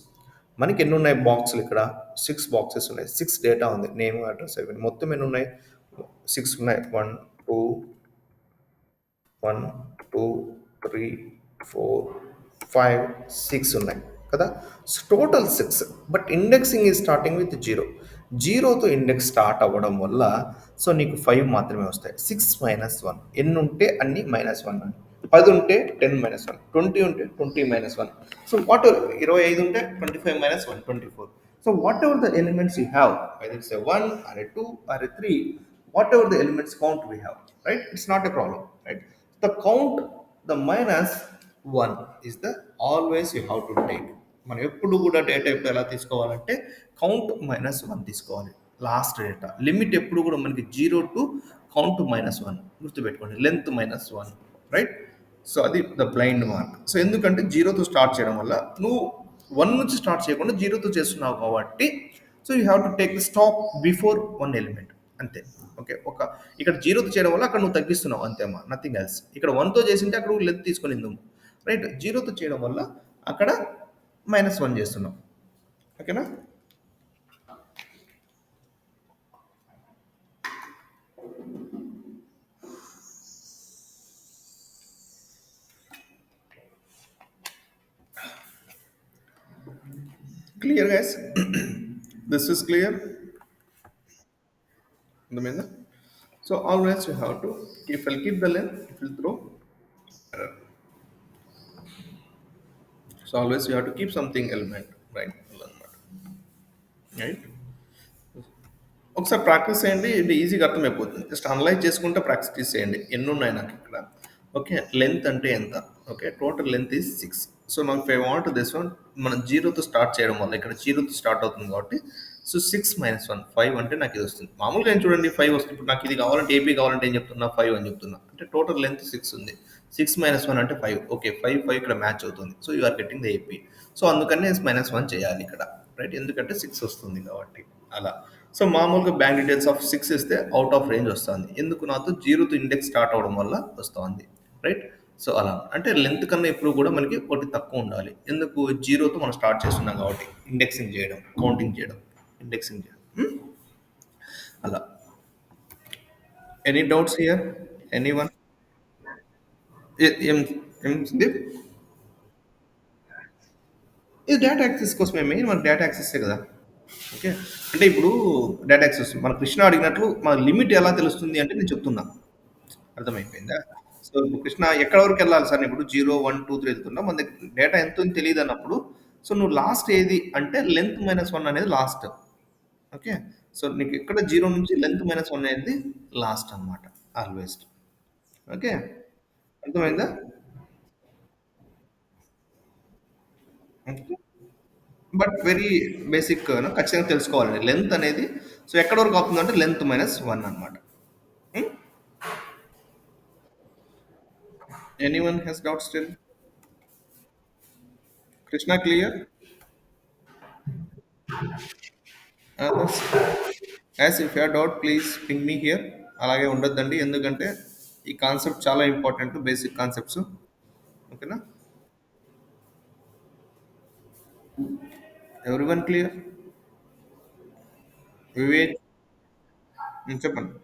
మనకి ఎన్ని ఉన్నాయి బాక్సులు ఇక్కడ? 6 బాక్సెస్ ఉన్నాయి. 6 డేటా ఉంది, నేమ్, అడ్రస్ అయిపోయింది. మొత్తం ఎన్ని ఉన్నాయి? 6 ఉన్నాయి. 1, 2, 1, 2, 3, 4, 5, 6 ఉన్నాయి కదా. So total 6. But indexing is starting with 0. జీరోతో ఇండెక్స్ స్టార్ట్ అవ్వడం వల్ల సో నీకు 5 మాత్రమే వస్తాయి. 6 -1. ఎన్ని ఉంటే అన్ని -1 అని. 10 ఉంటే 10 -1. 20 ఉంటే 20 -1. సో వాట్ 25 ఉంటే 25 -1, 24. So what ever the elements you have, whether it's a 1 or a 2 or a 3, whatever the elements count we have, right? It's not a problem, right? The count, the -1 is the always you have to take. మనం ఎప్పుడు కూడా data ఎప్పుడు ఎలా తీసుకోవాలంటే count minus one తీసుకోవాలి. Last data limit ఎప్పుడు కూడా మనకి zero to count minus one గుర్తుపెట్టుకోండి. Length minus one, right? So అది ద బ్లైండ్ మార్క్. సో ఎందుకంటే జీరోతో స్టార్ట్ చేయడం వల్ల నువ్వు వన్ నుంచి స్టార్ట్ చేయకుండా జీరోతో చేస్తున్నావు కాబట్టి so you have to take the stop before one element, అంతే. ఓకే, ఒక ఇక్కడ జీరోతో చేయడం వల్ల అక్కడ నువ్వు తగ్గిస్తున్నావు అంతేమ్మా, నథింగ్ ఎల్స్. ఇక్కడ వన్తో చేసింటే అక్కడ లెంత్ తీసుకొని నువ్వు, రైట్? జీరోతో చేయడం వల్ల అక్కడ మైనస్ వన్ చేస్తున్నాం. ఓకేనా? Clear guys? This is clear the మీద. So always you have to, if I'll keep the length it will throw error. So always you have to keep something element, right? Right? ఒకసారి practice చేయండి, ఇది ఈజీగా అర్థమైపోతుంది. Just analyse చేసుకుంటే practice చేయండి. ఎన్ని ఉన్నాయి నాకు ఇక్కడ. ఓకే, లెంత్ అంటే ఎంత? Okay, total length is 6. So నాకు ఐ వాంట్ దిస్ వన్, మనం జీరోతో స్టార్ట్ చేయడం వల్ల ఇక్కడ జీరోతో స్టార్ట్ అవుతుంది కాబట్టి సో 6 మైనస్ 1 5 అంటే నాకు ఇది వస్తుంది. మామూలుగా నేను చూడండి 5 వస్తుంది. ఇప్పుడు నాకు ఇది కావాలంటే ఏపీ కావాలంటే ఏం చెప్తున్నా 5 అని చెప్తున్నా. అంటే టోటల్ లెంత్ 6 ఉంది. 6 మైనస్ 1 అంటే 5. ఓకే, 5 ఇక్కడ మ్యాచ్ అవుతుంది. So you are getting the AP. So అందుకని నేను మైనస్ 1 చేయాలి ఇక్కడ, రైట్? ఎందుకంటే 6 వస్తుంది కాబట్టి అలా. సో మామూలుగా బ్యాంక్ డీటెయిల్స్ ఆఫ్ 6 ఇస్తే అవుట్ ఆఫ్ రేంజ్ వస్తుంది. ఎందుకు? నాతో జీరోతో ఇండెక్స్ స్టార్ట్ అవడం వల్ల వస్తుంది, రైట్? సో అలా అంటే లెంత్ కన్నా ఎప్పుడు కూడా మనకి ఒకటి తక్కువ ఉండాలి. ఎందుకు? జీరోతో మనం స్టార్ట్ చేస్తున్నాం కాబట్టి ఇండెక్సింగ్ చేయడం, కౌంటింగ్ చేయడం, ఇండెక్సింగ్ చేయడం. అలా. Any doubts here? Any one? ఏం ఏం సందీప్? ఇది డేటా యాక్సెస్ కోసమే, మెయిన్ మన డేటా యాక్సెస్సే కదా. ఓకే, అంటే ఇప్పుడు డేటా యాక్సెస్ మన కృష్ణ అడిగినట్లు మన లిమిట్ ఎలా తెలుస్తుంది అంటే నేను చెప్తున్నా. అర్థమైపోయిందా? సో ఇప్పుడు కృష్ణ ఎక్కడి వరకు వెళ్ళాలి సార్? ఇప్పుడు 0, 1, 2, 3 వెళ్తున్నా. మన దగ్గర డేటా ఎంత ఉందో తెలియదు అన్నప్పుడు సో నువ్వు లాస్ట్ ఏది అంటే లెంత్ మైనస్ వన్ అనేది లాస్ట్. ఓకే, సో నీకు ఎక్కడ జీరో నుంచి లెంత్ మైనస్ వన్ అనేది లాస్ట్ అన్నమాట, ఆల్వేస్. ఓకే, అర్థమైందా? బట్ వెరీ బేసిక్ ఖచ్చితంగా తెలుసుకోవాలండి లెంత్ అనేది. సో ఎక్కడ వరకు అవుతుందంటే లెంత్ మైనస్ వన్ అనమాట. Any one has doubt still? Krishna clear? Others as if you doubt please ping me here. అలాగే ఉండొద్దండి, ఎందుకంటే ఈ కాన్సెప్ట్ చాలా ఇంపార్టెంట్, బేసిక్ కాన్సెప్ట్స్. ఓకేనా? Every one clear? వివేక్, చెప్పండి.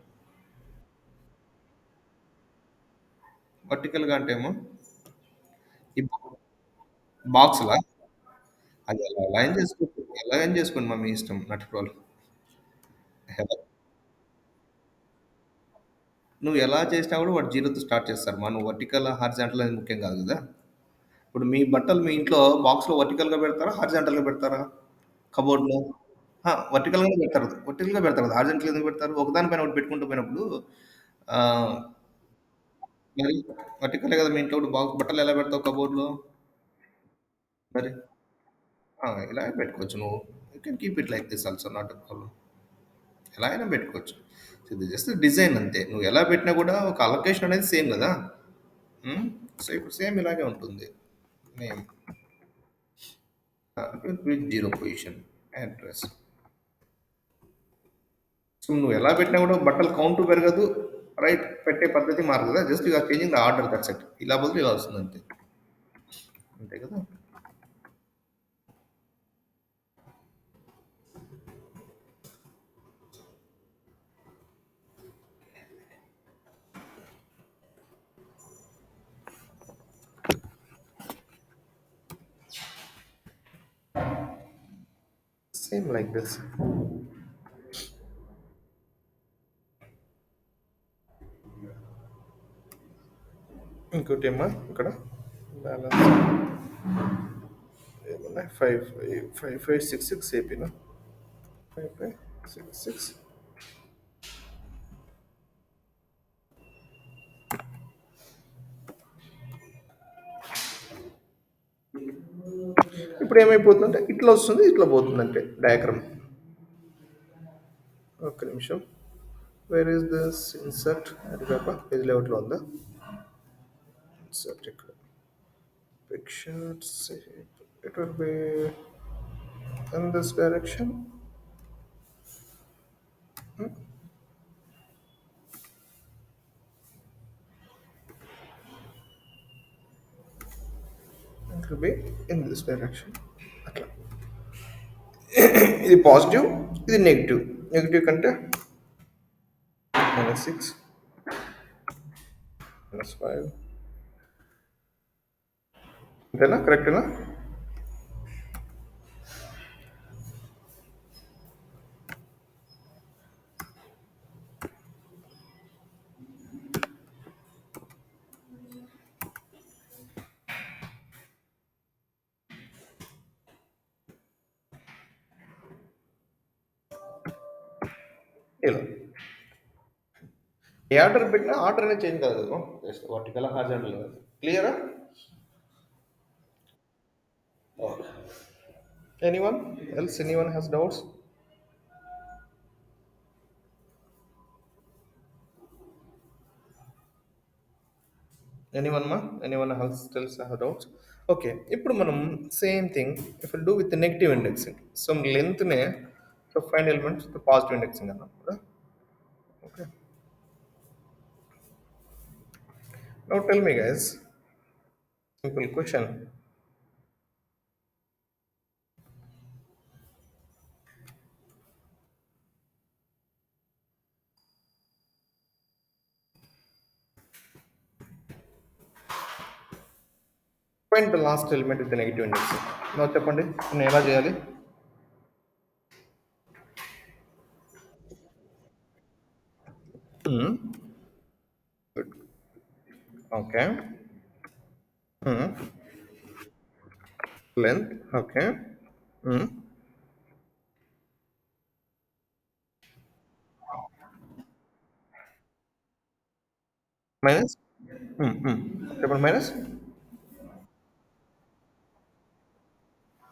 వర్టికల్గా అంటే ఏమో ఈ బాక్స్లా, అది అలా ఎలా ఏం చేసుకోండి, ఎలా ఏం చేసుకోండి మా మీ ఇష్టం, నటుకోవాలి. నువ్వు ఎలా చేసినా కూడా వాడు జీరోతో స్టార్ట్ చేస్తారు. మనం వర్టికల్ హారిజాంటల్ అనేది ముఖ్యం కాదు కదా. ఇప్పుడు మీ బట్టలు మీ ఇంట్లో బాక్స్లో వర్టికల్గా పెడతారా, హారిజాంటల్గా పెడతారా? కబోర్డ్లో వర్టికల్గానే పెడతారు. వర్టికల్గా పెడతారు కదా, హారిజాంటల్ ఎందుకు పెడతారు? ఒకదానిపైన ఒకటి పెట్టుకుంటూ పోయినప్పుడు ఆ, మరి వర్టికలే కదా. మీ ఇంట్లో బాక్స్ బట్టలు ఎలా పెడతావు కబోర్డ్లో? మరి ఇలా పెట్టుకోవచ్చు నువ్వు. You can keep it like this also, not problem. ఎలా అయినా పెట్టుకోవచ్చు. ఇది జస్ట్ డిజైన్ అంతే. నువ్వు ఎలా పెట్టినా కూడా ఒక అలొకేషన్ అనేది సేమ్ కదా. సో ఇప్పుడు సేమ్ ఇలాగే ఉంటుంది. Name with zero position address. So నువ్వు ఎలా పెట్టినా కూడా బట్టలు కౌంట్ పెరగదు, రైట్? పెట్టే పద్ధతి మారదు కదా. Just you are changing the order, that's it. ఇలా బదులు ఇలా వస్తుంది అంతే, అంతే కదా. Same like this. ఇంకోటి ఏమా ఇక్కడ బ్యాలెన్స్ ఏమన్నా 5566 ఏపీనా? 5566. ఇప్పుడు ఏమైపోతుందంటే ఇట్లా వస్తుంది ఇట్లా పోతుందంటే డయాగ్రామ్. ఒక్క నిమిషం. వేర్ ఈస్ దిస్ ఇన్సర్ట్ అది కాక పేజ్ లేఅవుట్లో ఉందా? ఇన్సర్ట్ ఇక్కడ pictures. It will be in this direction. It will be in this direction. అట్లా ఇది పాజిటివ్, ఇది నెగిటివ్. నెగిటివ్ కంటే -6, -5 అంతేనా? కరెక్టేనా? ఇలా ఏ ఆర్డర్ పెట్టినా ఆర్డర్ అనేది చేంజ్ కాదు కదా, జస్ట్ వర్టికల్ హార్జాంటల్ లేదు. క్లియరా? Anyone else, anyone has doubts? Anyone మా? Anyone else still have doubts? Okay, ఇప్పుడు మనం same thing if will do with negative indexing. So లెంత్నే so find elements with positive indexing అన్నాం కదా. Okay, now tell me guys, simple question. Find the last element with negative indexing. No చెప్పండి, నేను ఎలా చేయాలి? Okay, length. Okay, minus. చెప్పండి, minus.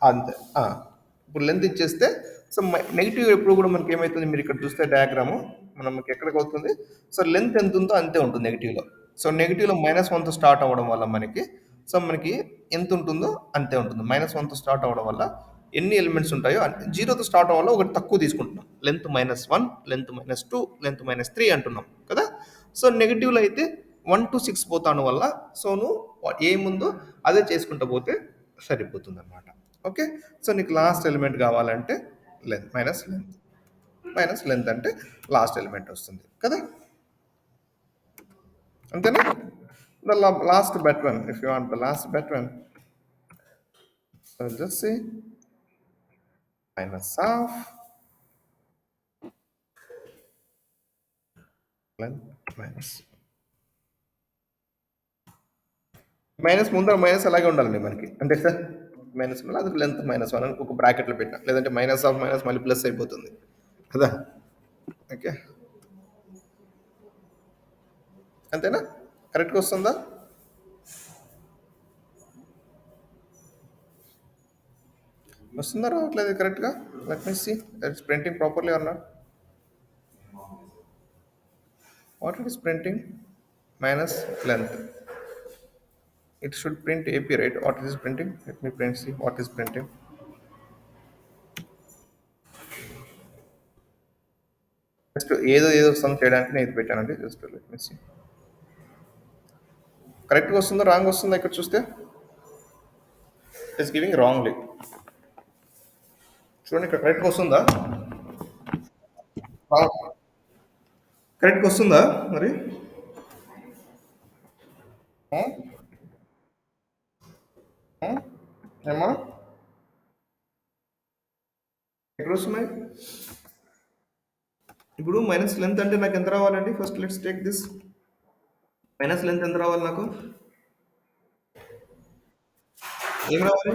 అంతే. ఇప్పుడు లెంత్ ఇచ్చేస్తే సో నెగిటివ్ ఎప్పుడు కూడా మనకి ఏమవుతుంది, మీరు ఇక్కడ చూస్తే డయాగ్రాము మనకి ఎక్కడికి అవుతుంది, సో లెంత్ ఎంత ఉందో అంతే ఉంటుంది నెగిటివ్లో. సో నెగిటివ్లో -1తో స్టార్ట్ అవ్వడం వల్ల మనకి సో మనకి ఎంత ఉంటుందో అంతే ఉంటుంది. -1తో స్టార్ట్ అవ్వడం వల్ల ఎన్ని ఎలిమెంట్స్ ఉంటాయో జీరోతో స్టార్ట్ అవ్వడం వల్ల ఒకటి తక్కువ తీసుకుంటున్నాం. లెంత్ -1, లెంత్ -2, లెంత్ -3 అంటున్నాం కదా. సో నెగిటివ్లో అయితే 1 to 6 పోతాను వల్ల సో నువ్వు ఏముందో అదే చేసుకుంటూ పోతే సరిపోతుంది అనమాట. ఓకే, సో నీకు లాస్ట్ ఎలిమెంట్ కావాలంటే లెంత్ మైనస్ లెంత్ అంటే లాస్ట్ ఎలిమెంట్ వస్తుంది కదా. అంతేనా? The last but one, if you want the last but one, just say minus of length minus minus ముందర మైనస్ అలాగే ఉండాలండి మనకి, అంటే సార్ మైనస్ ఉండాలి, అది లెంత్ -1 అని ఒక బ్రాకెట్లో పెట్టిన, లేదంటే మైనస్ ఆఫ్ మైనస్ మళ్ళీ ప్లస్ అయిపోతుంది కదా. ఓకే, అంతేనా? కరెక్ట్గా వస్తుందా? వస్తుందా రావట్లేదు కరెక్ట్గా? Let me see it's printing properly or not. What it is printing? Minus length. It should print AP, right? What it is printing? Let me print, see what is printing. Just ఏదో some చేయడానికి నేను ఇది పెట్టానండి. Just let me see కరెక్ట్గా వస్తుందో wrong వస్తుందో ఇక్కడ చూస్తే ఇట్స్ గివింగ్ రాంగ్లీ. చూడండి ఇక్కడ కరెక్ట్గా వస్తుందా? కరెక్ట్గా వస్తుందా మరి? ఏమా ఎక్కడ వస్తున్నాయి? ఇప్పుడు మైనస్ లెంత్ అంటే నాకు ఎంత రావాలండి? First let's take this. Minus length ఎంత రావాలి నాకు? ఏం రావాలి?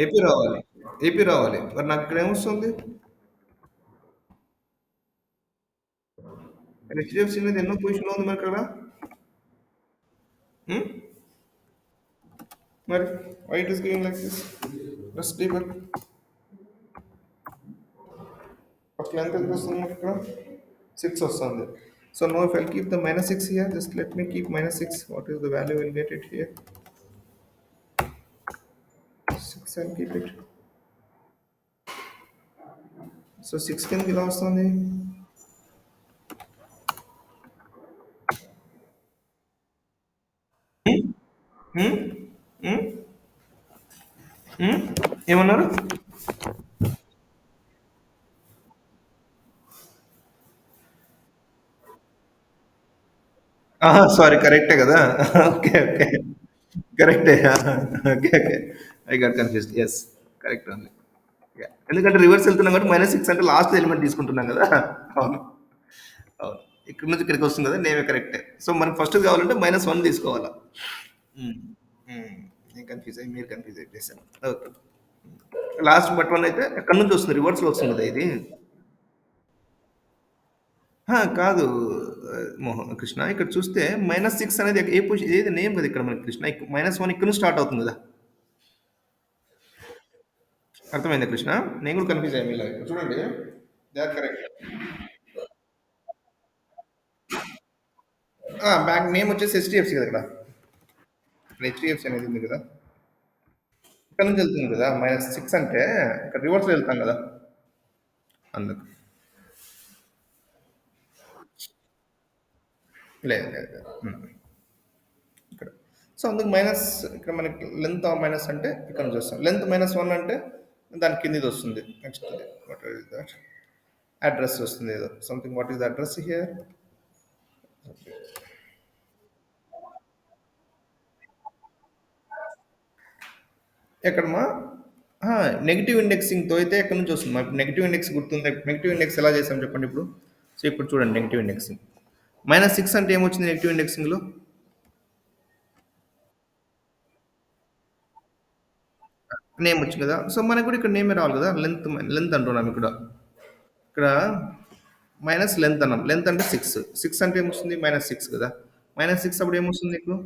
ఏపీ రావాలి. ఏపీ రావాలి. మరి నాకు ఇక్కడ ఏమొస్తుంది? హెచ్డిఎఫ్సి అనేది ఎన్నో పొజిషన్లో ఉంది మరి ఇక్కడ? మరి why it is giving like this? Let's debug. First length ఎంత వస్తుంది మనకి ఇక్కడ 6 వస్తుంది. So now if I'll keep the minus 6 here, just let me keep minus 6. What is the value? We'll get it here. 6 and keep it. So 6 కిందకి ఇలా వస్తుంది. ఏమన్నారు? Sorry కరెక్టే కదా. ఓకే ఓకే కరెక్టే. Okay okay I got confused. Yes correct ఉంది. Yeah. ఎందుకంటే reverse వెళ్తున్నాం కాబట్టి మైనస్ సిక్స్ అంటే లాస్ట్ ఎలిమెంట్ తీసుకుంటున్నాం కదా. అవును అవును. ఇక్కడ నుంచి ఇక్కడికి వస్తుంది కదా, నేమే కరెక్టే. సో మనకు ఫస్ట్ కావాలంటే మైనస్ వన్ తీసుకోవాలా. మ్మ్. మ్మ్. నేను కన్ఫ్యూజ్ అయ్యి మీరు కన్ఫ్యూజ్ అయిపోయాను. ఓకే. లాస్ట్ బట్ వన్ అయితే ఎక్కడి నుంచి వస్తుంది, రివర్స్లో వస్తుంది కదా ఇది. కాదు. కృష్ణ ఇక్కడ చూస్తే మైనస్ సిక్స్ అనేది ఏ పొజిషన్, ఏది నేమ్ కదా ఇక్కడ మనకి కృష్ణ. మైనస్ వన్ ఇక్కడ నుంచి స్టార్ట్ అవుతుంది కదా. అర్థమైందా కృష్ణ? నేను కూడా కన్ఫ్యూజ్ అయ్యాను ఇలా. ఇక్కడ చూడండి, they are correct. Bank name వచ్చేసి హెచ్డిఎఫ్సి కదా ఇక్కడ. హెచ్డిఎఫ్సి అనేది ఉంది కదా. ఇక్కడ నుంచి వెళ్తుంది కదా మైనస్ సిక్స్ అంటే, ఇక్కడ రివర్స్లో వెళ్తాం కదా అందుకు. లేదు లేదు లేదు. ఇక్కడ సో అందుకు మైనస్, ఇక్కడ మనకి లెంత్ మైనస్ అంటే ఇక్కడ నుంచి వస్తాం. లెంత్ మైనస్ వన్ అంటే దాని కిందిది వస్తుంది. Next what is that, address వస్తుంది ఏదో something. What is the address here? ఎక్కడమ్మా? నెగిటివ్ ఇండెక్సింగ్తో అయితే ఎక్కడి నుంచి వస్తుంది? మాకు నెగిటివ్ ఇండెక్స్ గుర్తుంది. నెగిటివ్ ఇండెక్స్ ఎలా చేసాం చెప్పండి ఇప్పుడు. సో ఇప్పుడు చూడండి నెగిటివ్ ఇండెక్సింగ్. మైనస్ సిక్స్ అంటే ఏమొచ్చింది నెగిటివ్ ఇండెక్సింగ్లో? నేమ్ వచ్చింది కదా. సో మనకు కూడా ఇక్కడ నేమే రావాలి కదా. లెంత్ లెంత్ అంటున్నాం ఇక్కడ. ఇక్కడ మైనస్ లెంత్ అన్నాం. లెంత్ అంటే సిక్స్. సిక్స్ అంటే ఏమొస్తుంది? మైనస్ సిక్స్ కదా. మైనస్ సిక్స్ అప్పుడు ఏమొస్తుంది నీకు?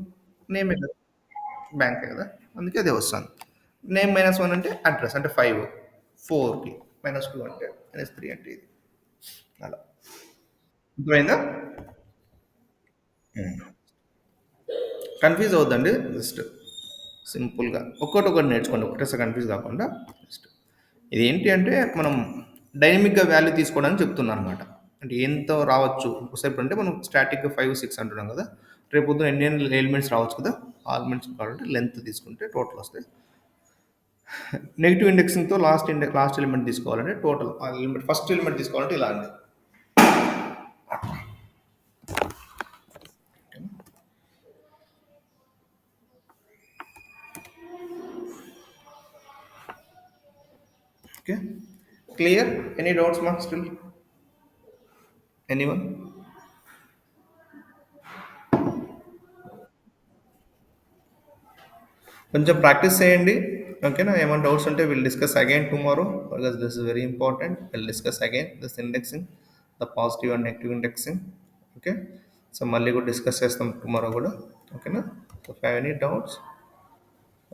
నేమే కదా, బ్యాంకే కదా. అందుకే అదే వస్తుంది. నేమ్ మైనస్ వన్ అంటే అడ్రస్ అంటే ఫైవ్. ఫోర్కి మైనస్ టూ అంటే మైనస్ త్రీ అంటే ఇది. అలా అర్థమైందా? కన్ఫ్యూజ్ అవుద్దండి. జస్ట్ సింపుల్గా ఒక్కొక్కటి ఒకటి నేర్చుకోండి, ఒకటేసారి కన్ఫ్యూజ్ కాకుండా. జస్ట్ ఇది ఏంటి అంటే మనం డైనమిక్గా వాల్యూ తీసుకోవడానికి చెప్తున్నాను అనమాట. అంటే ఎంతో రావచ్చు ఒకసేపు, అంటే మనం స్టాటిక్గా ఫైవ్ సిక్స్ అంటున్నాం కదా. రేపు పొద్దున ఎన్ని ఎలిమెంట్స్ రావచ్చు కదా. ఆ ఎలిమెంట్స్ కావాలంటే లెంత్ తీసుకుంటే టోటల్ వస్తాయి. నెగిటివ్ ఇండెక్సింగ్తో లాస్ట్ ఎలిమెంట్ తీసుకోవాలంటే టోటల్ ఎలిమెంట్, ఫస్ట్ ఎలిమెంట్ తీసుకోవాలంటే ఇలా అండి. Okay clear? ఎనీ డౌట్స్ మా స్టిల్? ఎనీవన్? కొంచెం ప్రాక్టీస్ చేయండి. ఓకేనా? ఏమైనా డౌట్స్ ఉంటే will discuss again tomorrow, because this is very important. Will discuss again this indexing, the positive and negative indexing. Okay. So మళ్ళీ కూడా డిస్కస్ చేస్తాం టుమారో కూడా. ఓకేనా? So if have any doubts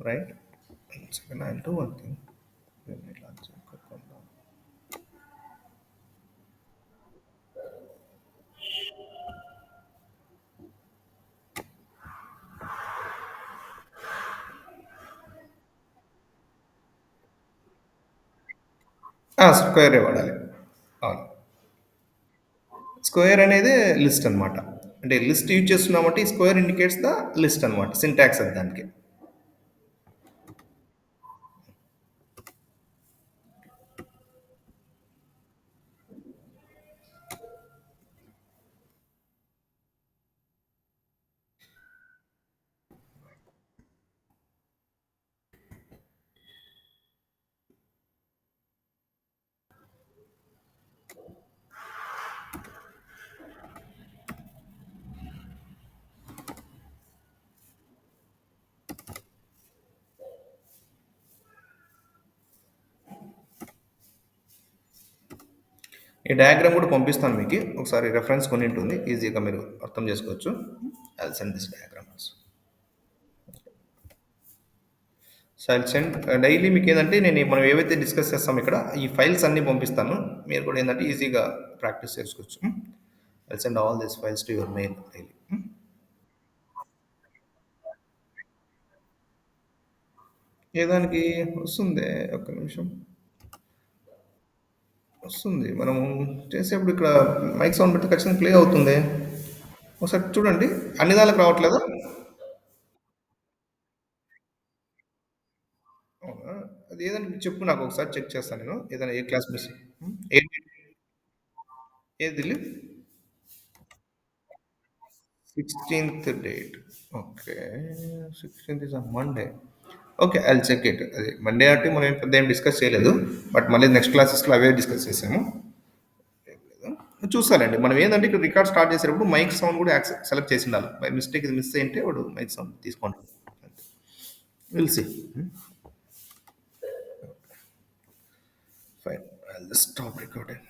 right. Second I do one thing. స్క్వేరే వాడాలి. అవును. Square అనేది list అనమాట. అంటే లిస్ట్ యూజ్ చేస్తున్నామంటే ఈ స్క్వేర్ ఇండికేట్స్ ద లిస్ట్ అనమాట. సింటాక్స్ అది దానికి. ఈ డయాగ్రామ్ కూడా పంపిస్తాను మీకు, ఒకసారి రెఫరెన్స్ కొని ఉంటుంది, ఈజీగా మీరు అర్థం చేసుకోవచ్చు. I will send this diagrams. So I send daily మీకు ఏంటంటే మనం ఏవైతే డిస్కస్ చేస్తాం ఇక్కడ ఈ ఫైల్స్ అన్ని పంపిస్తాను. మీరు కూడా ఏంటంటే ఈజీగా ప్రాక్టీస్ చేసుకోవచ్చు. I send all these files to your mail daily. ఏదానికి వస్తుంది, ఒక్క నిమిషం. వస్తుంది. మనము చేసేప్పుడు ఇక్కడ మైక్ సౌండ్ పెడితే ఖచ్చితంగా ప్లే అవుతుంది. ఒకసారి చూడండి. అన్ని దానికి రావట్లేదా? అవునా? అది ఏదంటే చెప్పు, నాకు ఒకసారి చెక్ చేస్తాను నేను. ఏదైనా ఏ క్లాస్ మిస్. ఏ ఏది Dilip? 16th date. Okay. 16th is Monday. Okay, I'll check it. అది మండే అంటే మనం పెద్ద ఏం డిస్కస్ చేయలేదు. బట్ మళ్ళీ నెక్స్ట్ క్లాసెస్లో అవే డిస్కస్ చేసాము. చూసానండి. మనం ఏంటంటే ఇక్కడ రికార్డ్ స్టార్ట్ చేసేటప్పుడు మైక్ సౌండ్ కూడా సెలెక్ట్ చేసి ఉండాలి. బై మిస్టేక్ ఇది మిస్ అయింటే వాడు మైక్ సౌండ్ తీసుకుంటాడు. Will see. Fine. I'll stop recording.